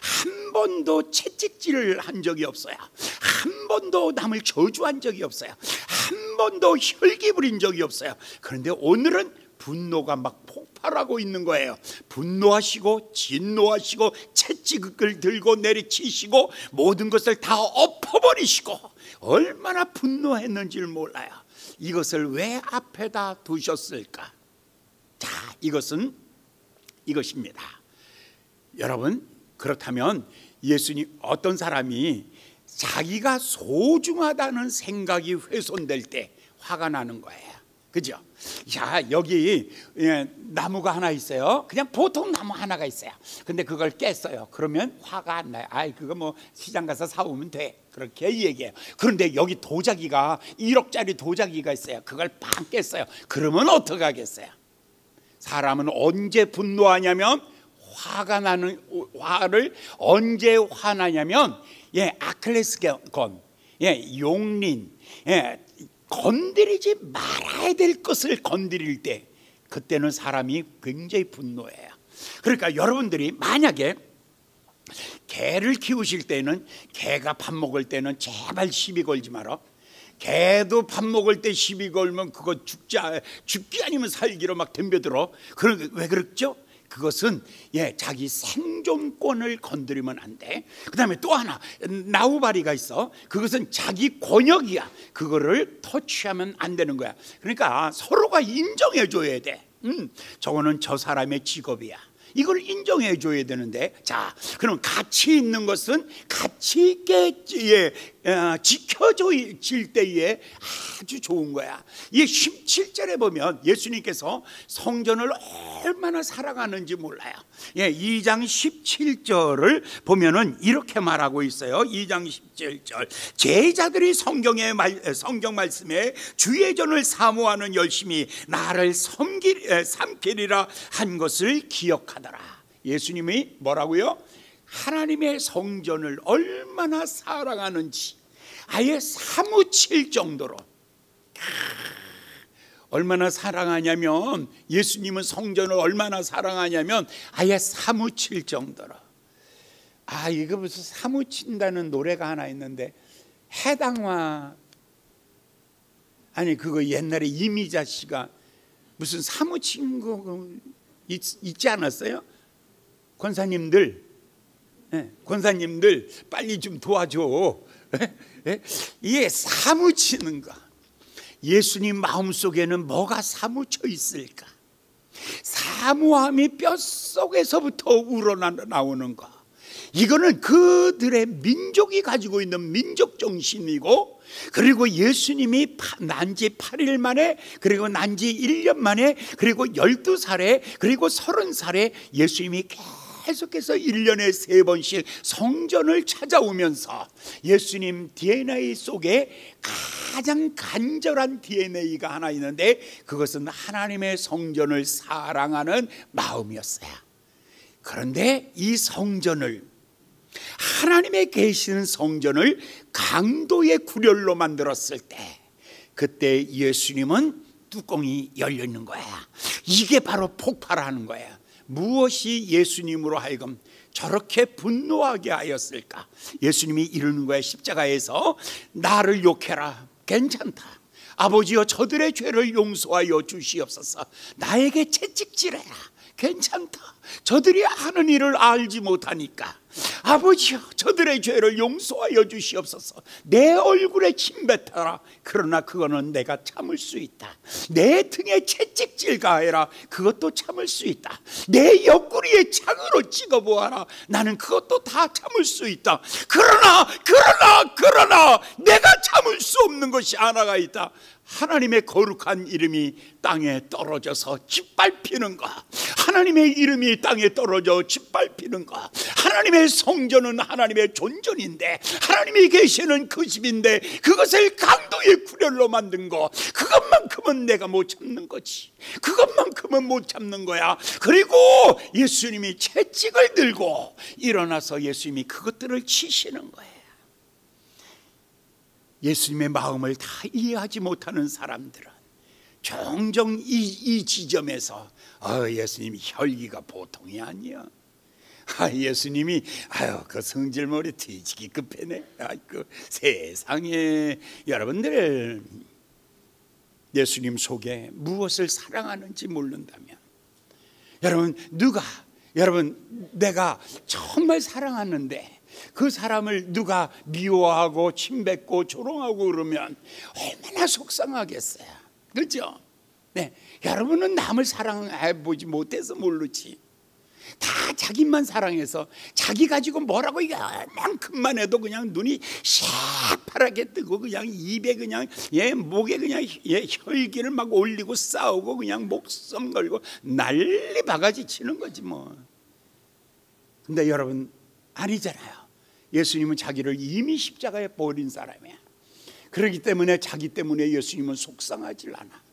한 번도 채찍질을 한 적이 없어요. 한 번도 남을 저주한 적이 없어요. 한 번도 혈기 부린 적이 없어요. 그런데 오늘은 분노가 막 폭발하고 있는 거예요. 분노하시고 진노하시고 채찍을 들고 내리치시고 모든 것을 다 엎어버리시고 얼마나 분노했는지를 몰라요. 이것을 왜 앞에다 두셨을까? 자, 이것입니다. 여러분, 그렇다면 예수님 어떤 사람이 자기가 소중하다는 생각이 훼손될 때 화가 나는 거예요. 그죠? 자, 여기 나무가 하나 있어요. 그냥 보통 나무 하나가 있어요. 근데 그걸 깼어요. 그러면 화가 안 나요. 그거 뭐 시장 가서 사오면 돼. 그렇게 얘기해요. 그런데 여기 도자기가 1억짜리 도자기가 있어요. 그걸 팡 깼어요. 그러면 어떻게 하겠어요? 사람은 언제 분노하냐면 화를 언제 화나냐면 아킬레스건, 용린, 건드리지 말아야 될 것을 건드릴 때 그때는 사람이 굉장히 분노해요. 그러니까 여러분들이 만약에 개를 키우실 때는 개가 밥 먹을 때는 제발 시비 걸지 마라. 개도 밥 먹을 때 시비 걸면 그거 죽기 아니면 살기로 막 덤벼들어. 왜 그렇죠? 그것은 자기 생존권을 건드리면 안 돼. 그 다음에 또 하나 나우바리가 있어. 그것은 자기 권역이야. 그거를 터치하면 안 되는 거야. 그러니까 서로가 인정해 줘야 돼. 저거는 저 사람의 직업이야. 이걸 인정해 줘야 되는데, 자, 그럼 가치 있는 것은 가치 있게 지켜질 때에 아주 좋은 거야. 이 17절에 보면 예수님께서 성전을 얼마나 사랑하는지 몰라요. 2장 17절을 보면은 이렇게 말하고 있어요. 2장 17절, 제자들이 성경 말씀에 주의 전을 사모하는 열심히 나를 삼키리라 한 것을 기억하더라. 예수님이 뭐라고요? 하나님의 성전을 얼마나 사랑하는지 아예 사무칠 정도로, 얼마나 사랑하냐면, 예수님은 성전을 얼마나 사랑하냐면 아예 사무칠 정도로. 이거 무슨 사무친다는 노래가 하나 있는데, 해당화, 아니 그거 옛날에 이미자 씨가 무슨 사무친 거 있지 않았어요? 권사님들 빨리 좀 도와줘. 이게 사무치는 거. 예수님 마음속에는 뭐가 사무쳐 있을까? 사무함이 뼛속에서부터 우러나오는 거. 이거는 그들의 민족이 가지고 있는 민족 정신이고, 그리고 예수님이 난지 8일 만에, 그리고 난지 1년 만에, 그리고 12살에, 그리고 30살에 예수님이 계속해서 1년에 3번씩 성전을 찾아오면서 예수님 DNA 속에 가장 간절한 DNA가 하나 있는데, 그것은 하나님의 성전을 사랑하는 마음이었어요. 그런데 이 성전을, 하나님의 계시는 성전을 강도의 굴열로 만들었을 때, 그때 예수님은 뚜껑이 열려 있는 거야. 이게 바로 폭발하는 거예요. 무엇이 예수님으로 하여금 저렇게 분노하게 하였을까? 예수님이 이러는 거예요. 십자가에서 나를 욕해라, 괜찮다. 아버지여 저들의 죄를 용서하여 주시옵소서. 나에게 채찍질해라, 괜찮다. 저들이 하는 일을 알지 못하니까. 아버지여 저들의 죄를 용서하여 주시옵소서. 내 얼굴에 침 뱉어라. 그러나 그거는 내가 참을 수 있다. 내 등에 채찍질 가해라. 그것도 참을 수 있다. 내 옆구리에 창으로 찍어보아라. 나는 그것도 다 참을 수 있다. 그러나 내가 참을 수 없는 것이 하나가 있다. 하나님의 거룩한 이름이 땅에 떨어져서 짓밟히는 것. 하나님의 이름이 땅에 떨어져 짓밟히는 것. 하나님의 성전은 하나님의 존전인데, 하나님이 계시는 그 집인데 그것을 강도의 굴열로 만든 것, 그것만큼은 내가 못 참는 거지. 그것만큼은 못 참는 거야. 그리고 예수님이 채찍을 들고 일어나서 예수님이 그것들을 치시는 거예요. 예수님의 마음을 다 이해하지 못하는 사람들은 종종 이 지점에서 예수님이 혈기가 보통이 아니야. 예수님이 그 성질머리 뒤지기 급해네. 세상에, 여러분들 예수님 속에 무엇을 사랑하는지 모른다면, 여러분 내가 정말 사랑하는데 그 사람을 누가 미워하고 침뱉고 조롱하고 그러면 얼마나 속상하겠어요. 그렇죠? 네, 여러분은 남을 사랑해보지 못해서 모르지. 다 자기만 사랑해서 자기 가지고 뭐라고 이만큼만 해도 그냥 눈이 새파랗게 뜨고 그냥 입에 그냥 목에 그냥 혈기를 막 올리고 싸우고 그냥 목숨 걸고 난리 바가지 치는 거지 뭐. 근데 여러분 아니잖아요. 예수님은 자기를 이미 십자가에 버린 사람이야. 그렇기 때문에 자기 때문에 예수님은 속상하질 않아.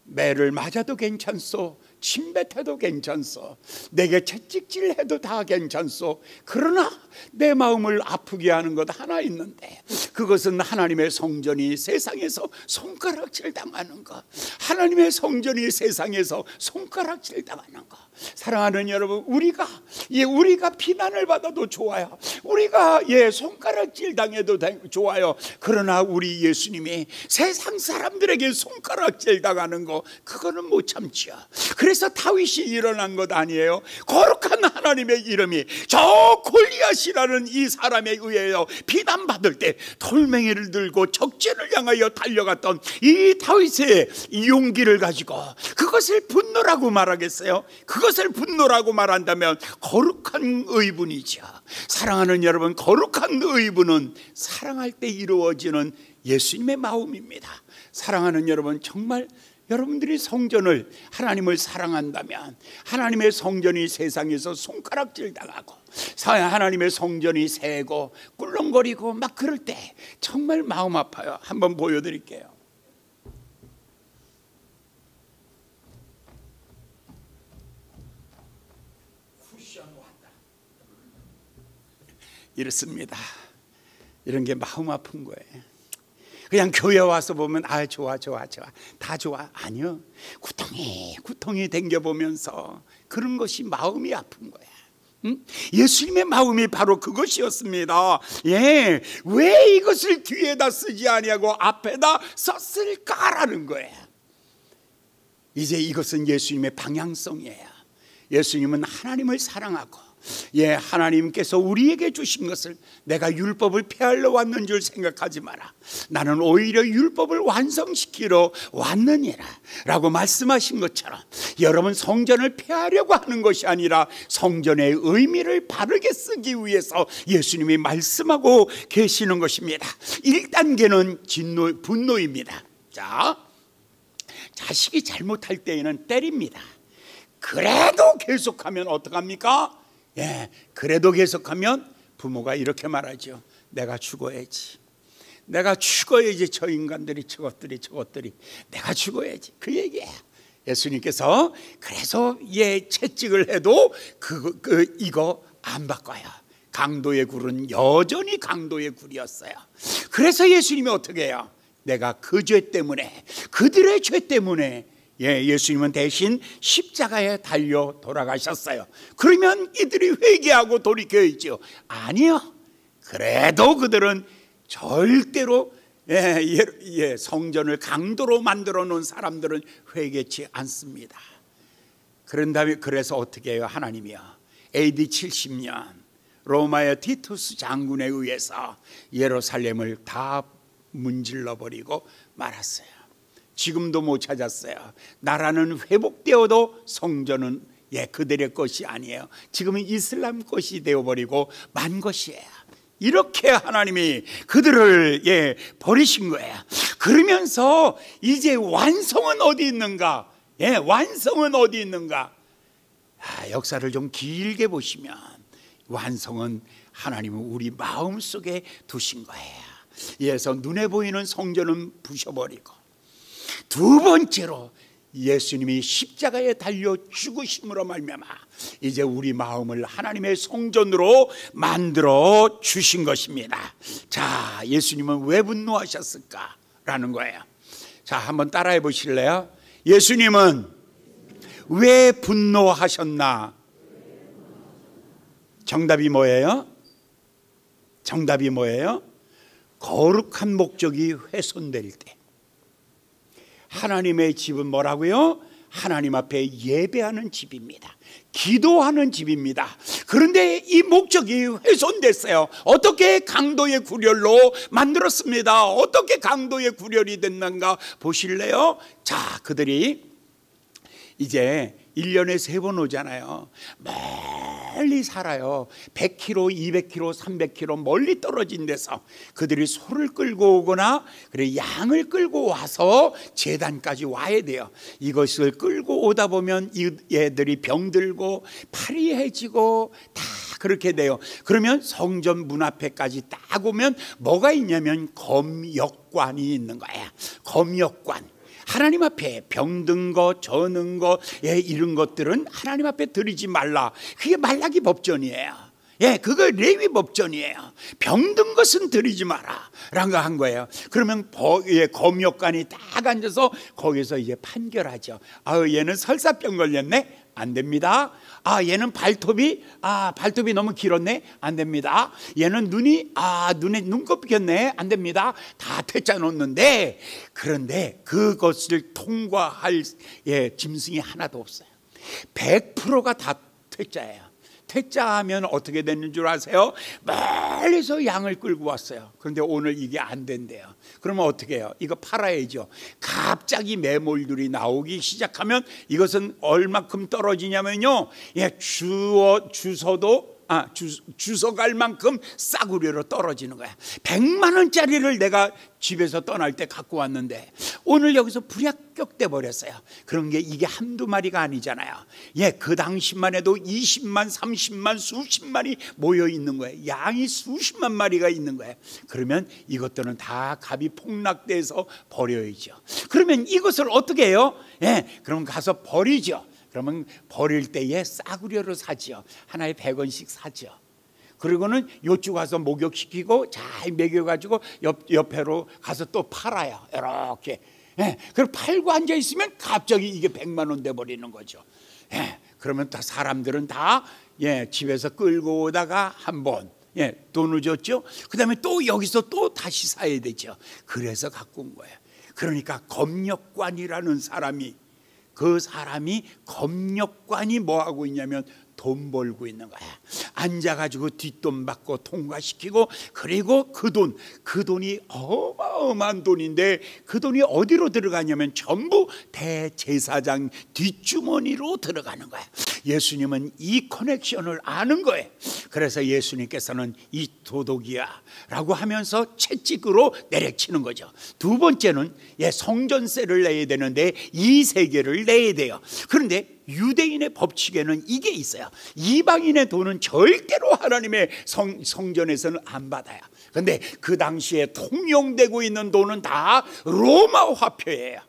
매를 맞아도 괜찮소, 침뱉어도 괜찮소, 내게 채찍질해도 다 괜찮소. 그러나 내 마음을 아프게 하는 것 하나 있는데, 그것은 하나님의 성전이 세상에서 손가락질 당하는 것. 하나님의 성전이 세상에서 손가락질 당하는 것. 사랑하는 여러분, 우리가 비난을 받아도 좋아요. 우리가 손가락질 당해도 좋아요. 그러나 우리 예수님이 세상 사람들에게 손가락질 당하는 거, 그거는 못 참지요. 그래서 그래서 다윗이 일어난 것 아니에요? 거룩한 하나님의 이름이 저 골리앗이라는 이 사람에 의해서 비난받을 때 돌멩이를 들고 적진을 향하여 달려갔던 이 다윗의 이 용기를 가지고 그것을 분노라고 말하겠어요? 그것을 분노라고 말한다면 거룩한 의분이죠. 사랑하는 여러분, 거룩한 의분은 사랑할 때 이루어지는 예수님의 마음입니다. 사랑하는 여러분, 정말 여러분들이 성전을, 하나님을 사랑한다면 하나님의 성전이 세상에서 손가락질 당하고 하나님의 성전이 새고 꿀렁거리고 막 그럴 때 정말 마음 아파요. 한번 보여드릴게요. 이렇습니다. 이런 게 마음 아픈 거예요. 그냥 교회 와서 보면 아 좋아 다 좋아. 아니요, 구덩이 댕겨보면서 그런 것이 마음이 아픈 거야. 예수님의 마음이 바로 그것이었습니다. 예, 왜 이것을 뒤에다 쓰지 아니하고 앞에다 썼을까라는 거예요. 이제 이것은 예수님의 방향성이에요. 예수님은 하나님을 사랑하고 하나님께서 우리에게 주신 것을 내가 율법을 폐하러 왔는 줄 생각하지 마라. 나는 오히려 율법을 완성시키러 왔느니라 라고 말씀하신 것처럼 여러분, 성전을 폐하려고 하는 것이 아니라 성전의 의미를 바르게 쓰기 위해서 예수님이 말씀하고 계시는 것입니다. 1단계는 분노입니다. 자, 자식이 잘못할 때에는 때립니다. 그래도 계속하면 어떡합니까? 그래도 계속하면 부모가 이렇게 말하죠. 내가 죽어야지. 저 인간들이 저것들이 내가 죽어야지. 그 얘기예요. 예수님께서 그래서 채찍을 해도 이거 안 바꿔요. 강도의 굴은 여전히 강도의 굴이었어요. 그래서 예수님이 어떻게 해요? 내가 그 죄 때문에, 그들의 죄 때문에 예수님은 대신 십자가에 달려 돌아가셨어요. 그러면 이들이 회개하고 돌이켜야죠. 아니요. 그래도 그들은 절대로 성전을 강도로 만들어 놓은 사람들은 회개치 않습니다. 그래서 어떻게 해요? 하나님이요, AD 70년 로마의 티투스 장군에 의해서 예루살렘을 다 문질러 버리고 말았어요. 지금도 못 찾았어요. 나라는 회복되어도 성전은 그들의 것이 아니에요. 지금은 이슬람 것이 되어버리고 만 것이에요. 이렇게 하나님이 그들을 버리신 거예요. 그러면서 이제 완성은 어디 있는가? 완성은 어디 있는가? 역사를 좀 길게 보시면 완성은 하나님은 우리 마음속에 두신 거예요. 그래서 눈에 보이는 성전은 부셔버리고, 두 번째로 예수님이 십자가에 달려 죽으심으로 말미암아 이제 우리 마음을 하나님의 성전으로 만들어 주신 것입니다. 자, 예수님은 왜 분노하셨을까라는 거예요. 자, 한번 따라해 보실래요? 예수님은 왜 분노하셨나? 정답이 뭐예요? 거룩한 목적이 훼손될 때. 하나님의 집은 뭐라고요? 하나님 앞에 예배하는 집입니다. 기도하는 집입니다. 그런데 이 목적이 훼손됐어요. 어떻게? 강도의 구렬로 만들었습니다. 어떻게 강도의 구렬이 됐는가 보실래요? 자, 그들이 이제 1년에 3번 오잖아요. 멀리 살아요. 100km, 200km, 300km 멀리 떨어진 데서 그들이 소를 끌고 오거나 그래 양을 끌고 와서 제단까지 와야 돼요. 이것을 끌고 오다 보면 얘들이 병들고 팔이 해지고 다 그렇게 돼요. 그러면 성전 문 앞에까지 딱 오면 뭐가 있냐면 검역관이 있는 거야. 검역관. 하나님 앞에 병든 거, 저는 거, 이런 것들은 하나님 앞에 드리지 말라. 그게 말라기 법전이에요. 그거 레위 법전이에요. 병든 것은 드리지 마라 라는 거 한 거예요. 그러면 검역관이 딱 앉아서 거기서 이제 판결하죠. 얘는 설사병 걸렸네? 안 됩니다. 얘는 발톱이 너무 길었네? 안 됩니다. 얘는 눈에 눈곱 꼈네? 안 됩니다. 다 퇴짜 놓는데, 그런데 그것을 통과할 짐승이 하나도 없어요. 100%가 다 퇴짜예요. 퇴짜하면 어떻게 되는 줄 아세요? 멀리서 양을 끌고 왔어요. 그런데 오늘 이게 안 된대요. 그러면 어떻게 해요? 이거 팔아야죠. 갑자기 매몰들이 나오기 시작하면 이것은 얼마큼 떨어지냐면요, 주워갈 만큼 싸구려로 떨어지는 거야. 100만 원짜리를 내가 집에서 떠날 때 갖고 왔는데 오늘 여기서 불합격돼 버렸어요. 그런 게 이게 한두 마리가 아니잖아요. 그 당시만 해도 20만, 30만, 수십만이 모여 있는 거예요. 양이 수십만 마리가 있는 거예요. 그러면 이것들은 다 값이 폭락돼서 버려야죠. 그러면 이것을 어떻게 해요? 그럼 가서 버리죠. 그러면 버릴 때에 싸구려로 사죠. 하나에 100원씩 사죠. 그리고는 요쪽 가서 목욕시키고 잘 먹여가지고 옆에로 가서 또 팔아요. 이렇게. 그리고 팔고 앉아있으면 갑자기 이게 100만 원 돼버리는 거죠. 그러면 다 사람들은 다 집에서 끌고 오다가 한번 돈을 줬죠. 그 다음에 또 여기서 또 다시 사야 되죠. 그래서 갖고 온 거예요. 그러니까 검역관이라는 사람이, 그 사람이 검역관이 뭐 하고 있냐면 돈 벌고 있는 거야. 앉아가지고 뒷돈 받고 통과시키고, 그리고 그 돈이 어마어마한 돈인데 그 돈이 어디로 들어가냐면 전부 대제사장 뒷주머니로 들어가는 거야. 예수님은 이 커넥션을 아는 거예요. 그래서 예수님께서는 이 도둑이야 라고 하면서 채찍으로 내려치는 거죠. 두 번째는 성전세를 내야 되는데 이 세계를 내야 돼요. 그런데 유대인의 법칙에는 이게 있어요. 이방인의 돈은 절대로 하나님의 성전에서는 안 받아요. 그런데 그 당시에 통용되고 있는 돈은 다 로마 화폐예요.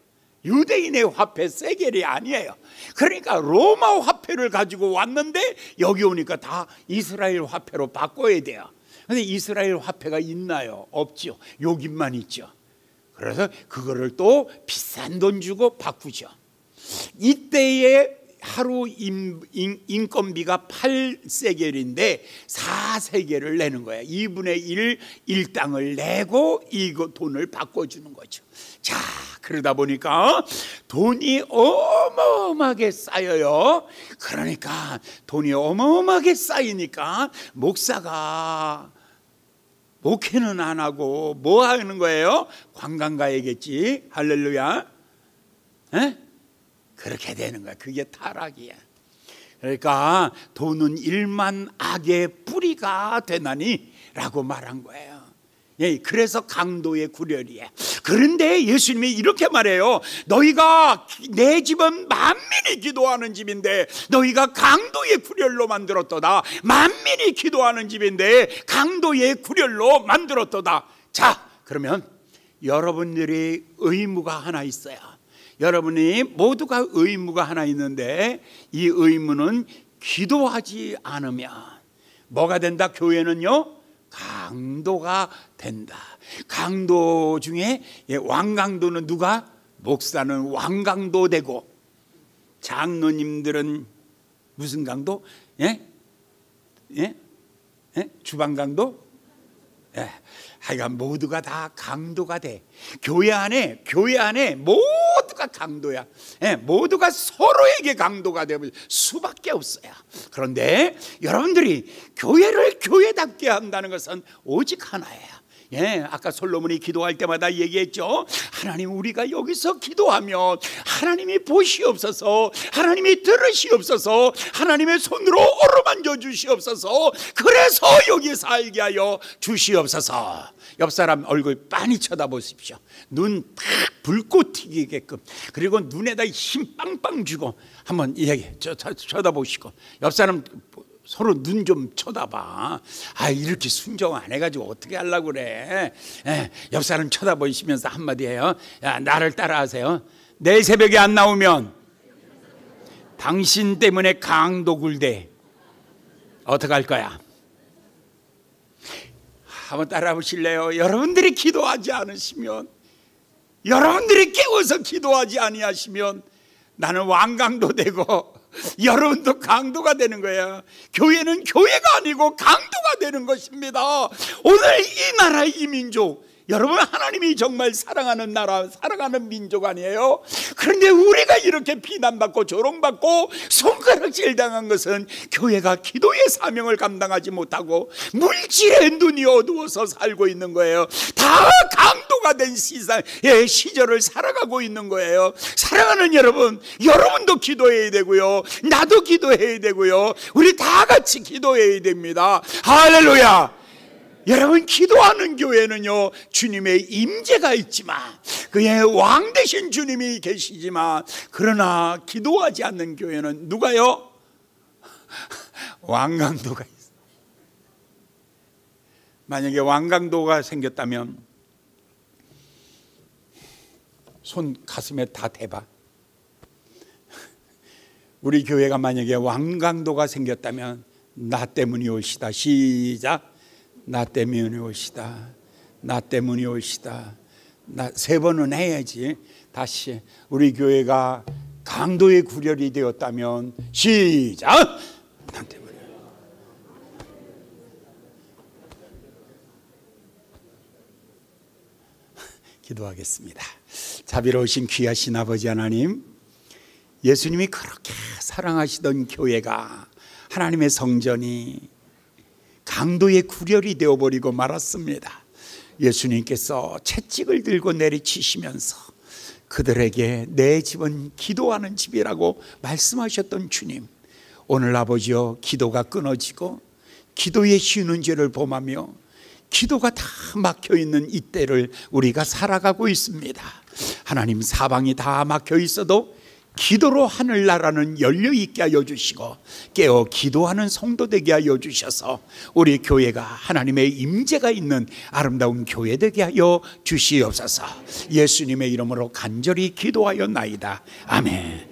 유대인의 화폐 세겔이 아니에요. 그러니까 로마 화폐를 가지고 왔는데 여기 오니까 다 이스라엘 화폐로 바꿔야 돼요. 그런데 이스라엘 화폐가 있나요? 없죠. 여기만 있죠. 그래서 그거를 또 비싼 돈 주고 바꾸죠. 이때에 하루 인건비가 8세겔인데 4세겔을 내는 거예요. 2분의 1 일당을 내고 이거 돈을 바꿔주는 거죠. 자, 그러다 보니까 돈이 어마어마하게 쌓여요. 그러니까 돈이 어마어마하게 쌓이니까 목사가 목회는 안 하고 뭐 하는 거예요? 관광 가야겠지. 할렐루야. 그렇게 되는 거야. 그게 타락이야. 그러니까 돈은 일만 악의 뿌리가 되나니 라고 말한 거예요. 그래서 강도의 구렬이야. 그런데 예수님이 이렇게 말해요. 너희가, 내 집은 만민이 기도하는 집인데 너희가 강도의 구렬로 만들었도다. 만민이 기도하는 집인데 강도의 구렬로 만들었도다. 자, 그러면 여러분들이 의무가 하나 있어요. 여러분이 모두가 의무가 하나 있는데 이 의무는 기도하지 않으면 뭐가 된다? 교회는요, 강도가 된다. 강도 중에 왕강도는 누가? 목사는 왕강도 되고, 장로님들은 무슨 강도? 주방강도? 하여간 모두가 다 강도가 돼. 교회 안에 모두가 강도야. 모두가 서로에게 강도가 되면 수밖에 없어요. 그런데 여러분들이 교회를 교회답게 한다는 것은 오직 하나예요. 아까 솔로몬이 기도할 때마다 얘기했죠. 하나님, 우리가 여기서 기도하면 하나님이 보시옵소서, 하나님이 들으시옵소서, 하나님의 손으로 어루만져 주시옵소서, 그래서 여기 살게 하여 주시옵소서. 옆 사람 얼굴 빤히 쳐다보십시오. 눈 딱 불꽃 튀기게끔, 그리고 눈에다 힘 빵빵 주고 한번 쳐다보시고, 옆 사람 서로 눈 좀 쳐다봐. 이렇게 순종 안 해가지고 어떻게 하려고 그래. 옆 사람 쳐다보시면서 한마디 해요. 야, 나를 따라하세요. 내일 새벽에 안 나오면 당신 때문에 강도 굴대. 어떻게 할 거야? 한번 따라해 보실래요? 여러분들이 기도하지 않으시면, 여러분들이 깨워서 기도하지 아니하시면 나는 왕강도 되고 여러분도 강도가 되는 거예요. 교회는 교회가 아니고 강도가 되는 것입니다. 오늘 이 나라, 이 민족, 여러분, 하나님이 정말 사랑하는 나라, 사랑하는 민족 아니에요? 그런데 우리가 이렇게 비난받고 조롱받고 손가락질 당한 것은 교회가 기도의 사명을 감당하지 못하고 물질에 눈이 어두워서 살고 있는 거예요. 다 강도가 된 세상의 시절을 살아가고 있는 거예요. 사랑하는 여러분, 여러분도 기도해야 되고요, 나도 기도해야 되고요, 우리 다 같이 기도해야 됩니다. 할렐루야. 여러분, 기도하는 교회는요, 주님의 임재가 있지만, 그의 왕 되신 주님이 계시지만, 그러나 기도하지 않는 교회는 누가요? 왕강도가 있어요. 만약에 왕강도가 생겼다면 손 가슴에 다 대봐. 우리 교회가 만약에 왕강도가 생겼다면 나 때문이 올시다. 시작. 나 때문이 올시다. 나 때문이 올시다. 나 3번은 해야지. 다시. 우리 교회가 강도의 구렬이 되었다면 시작. 나 때문에. 기도하겠습니다. 자비로우신 귀하신 아버지 하나님, 예수님이 그렇게 사랑하시던 교회가, 하나님의 성전이 강도의 구렬이 되어버리고 말았습니다. 예수님께서 채찍을 들고 내리치시면서 그들에게 내 집은 기도하는 집이라고 말씀하셨던 주님, 오늘 아버지여, 기도가 끊어지고 기도의 쉬는 죄를 범하며 기도가 다 막혀있는 이때를 우리가 살아가고 있습니다. 하나님, 사방이 다 막혀 있어도 기도로 하늘나라는 열려있게 하여 주시고 깨어 기도하는 성도 되게 하여 주셔서 우리 교회가 하나님의 임재가 있는 아름다운 교회 되게 하여 주시옵소서. 예수님의 이름으로 간절히 기도하였나이다. 아멘.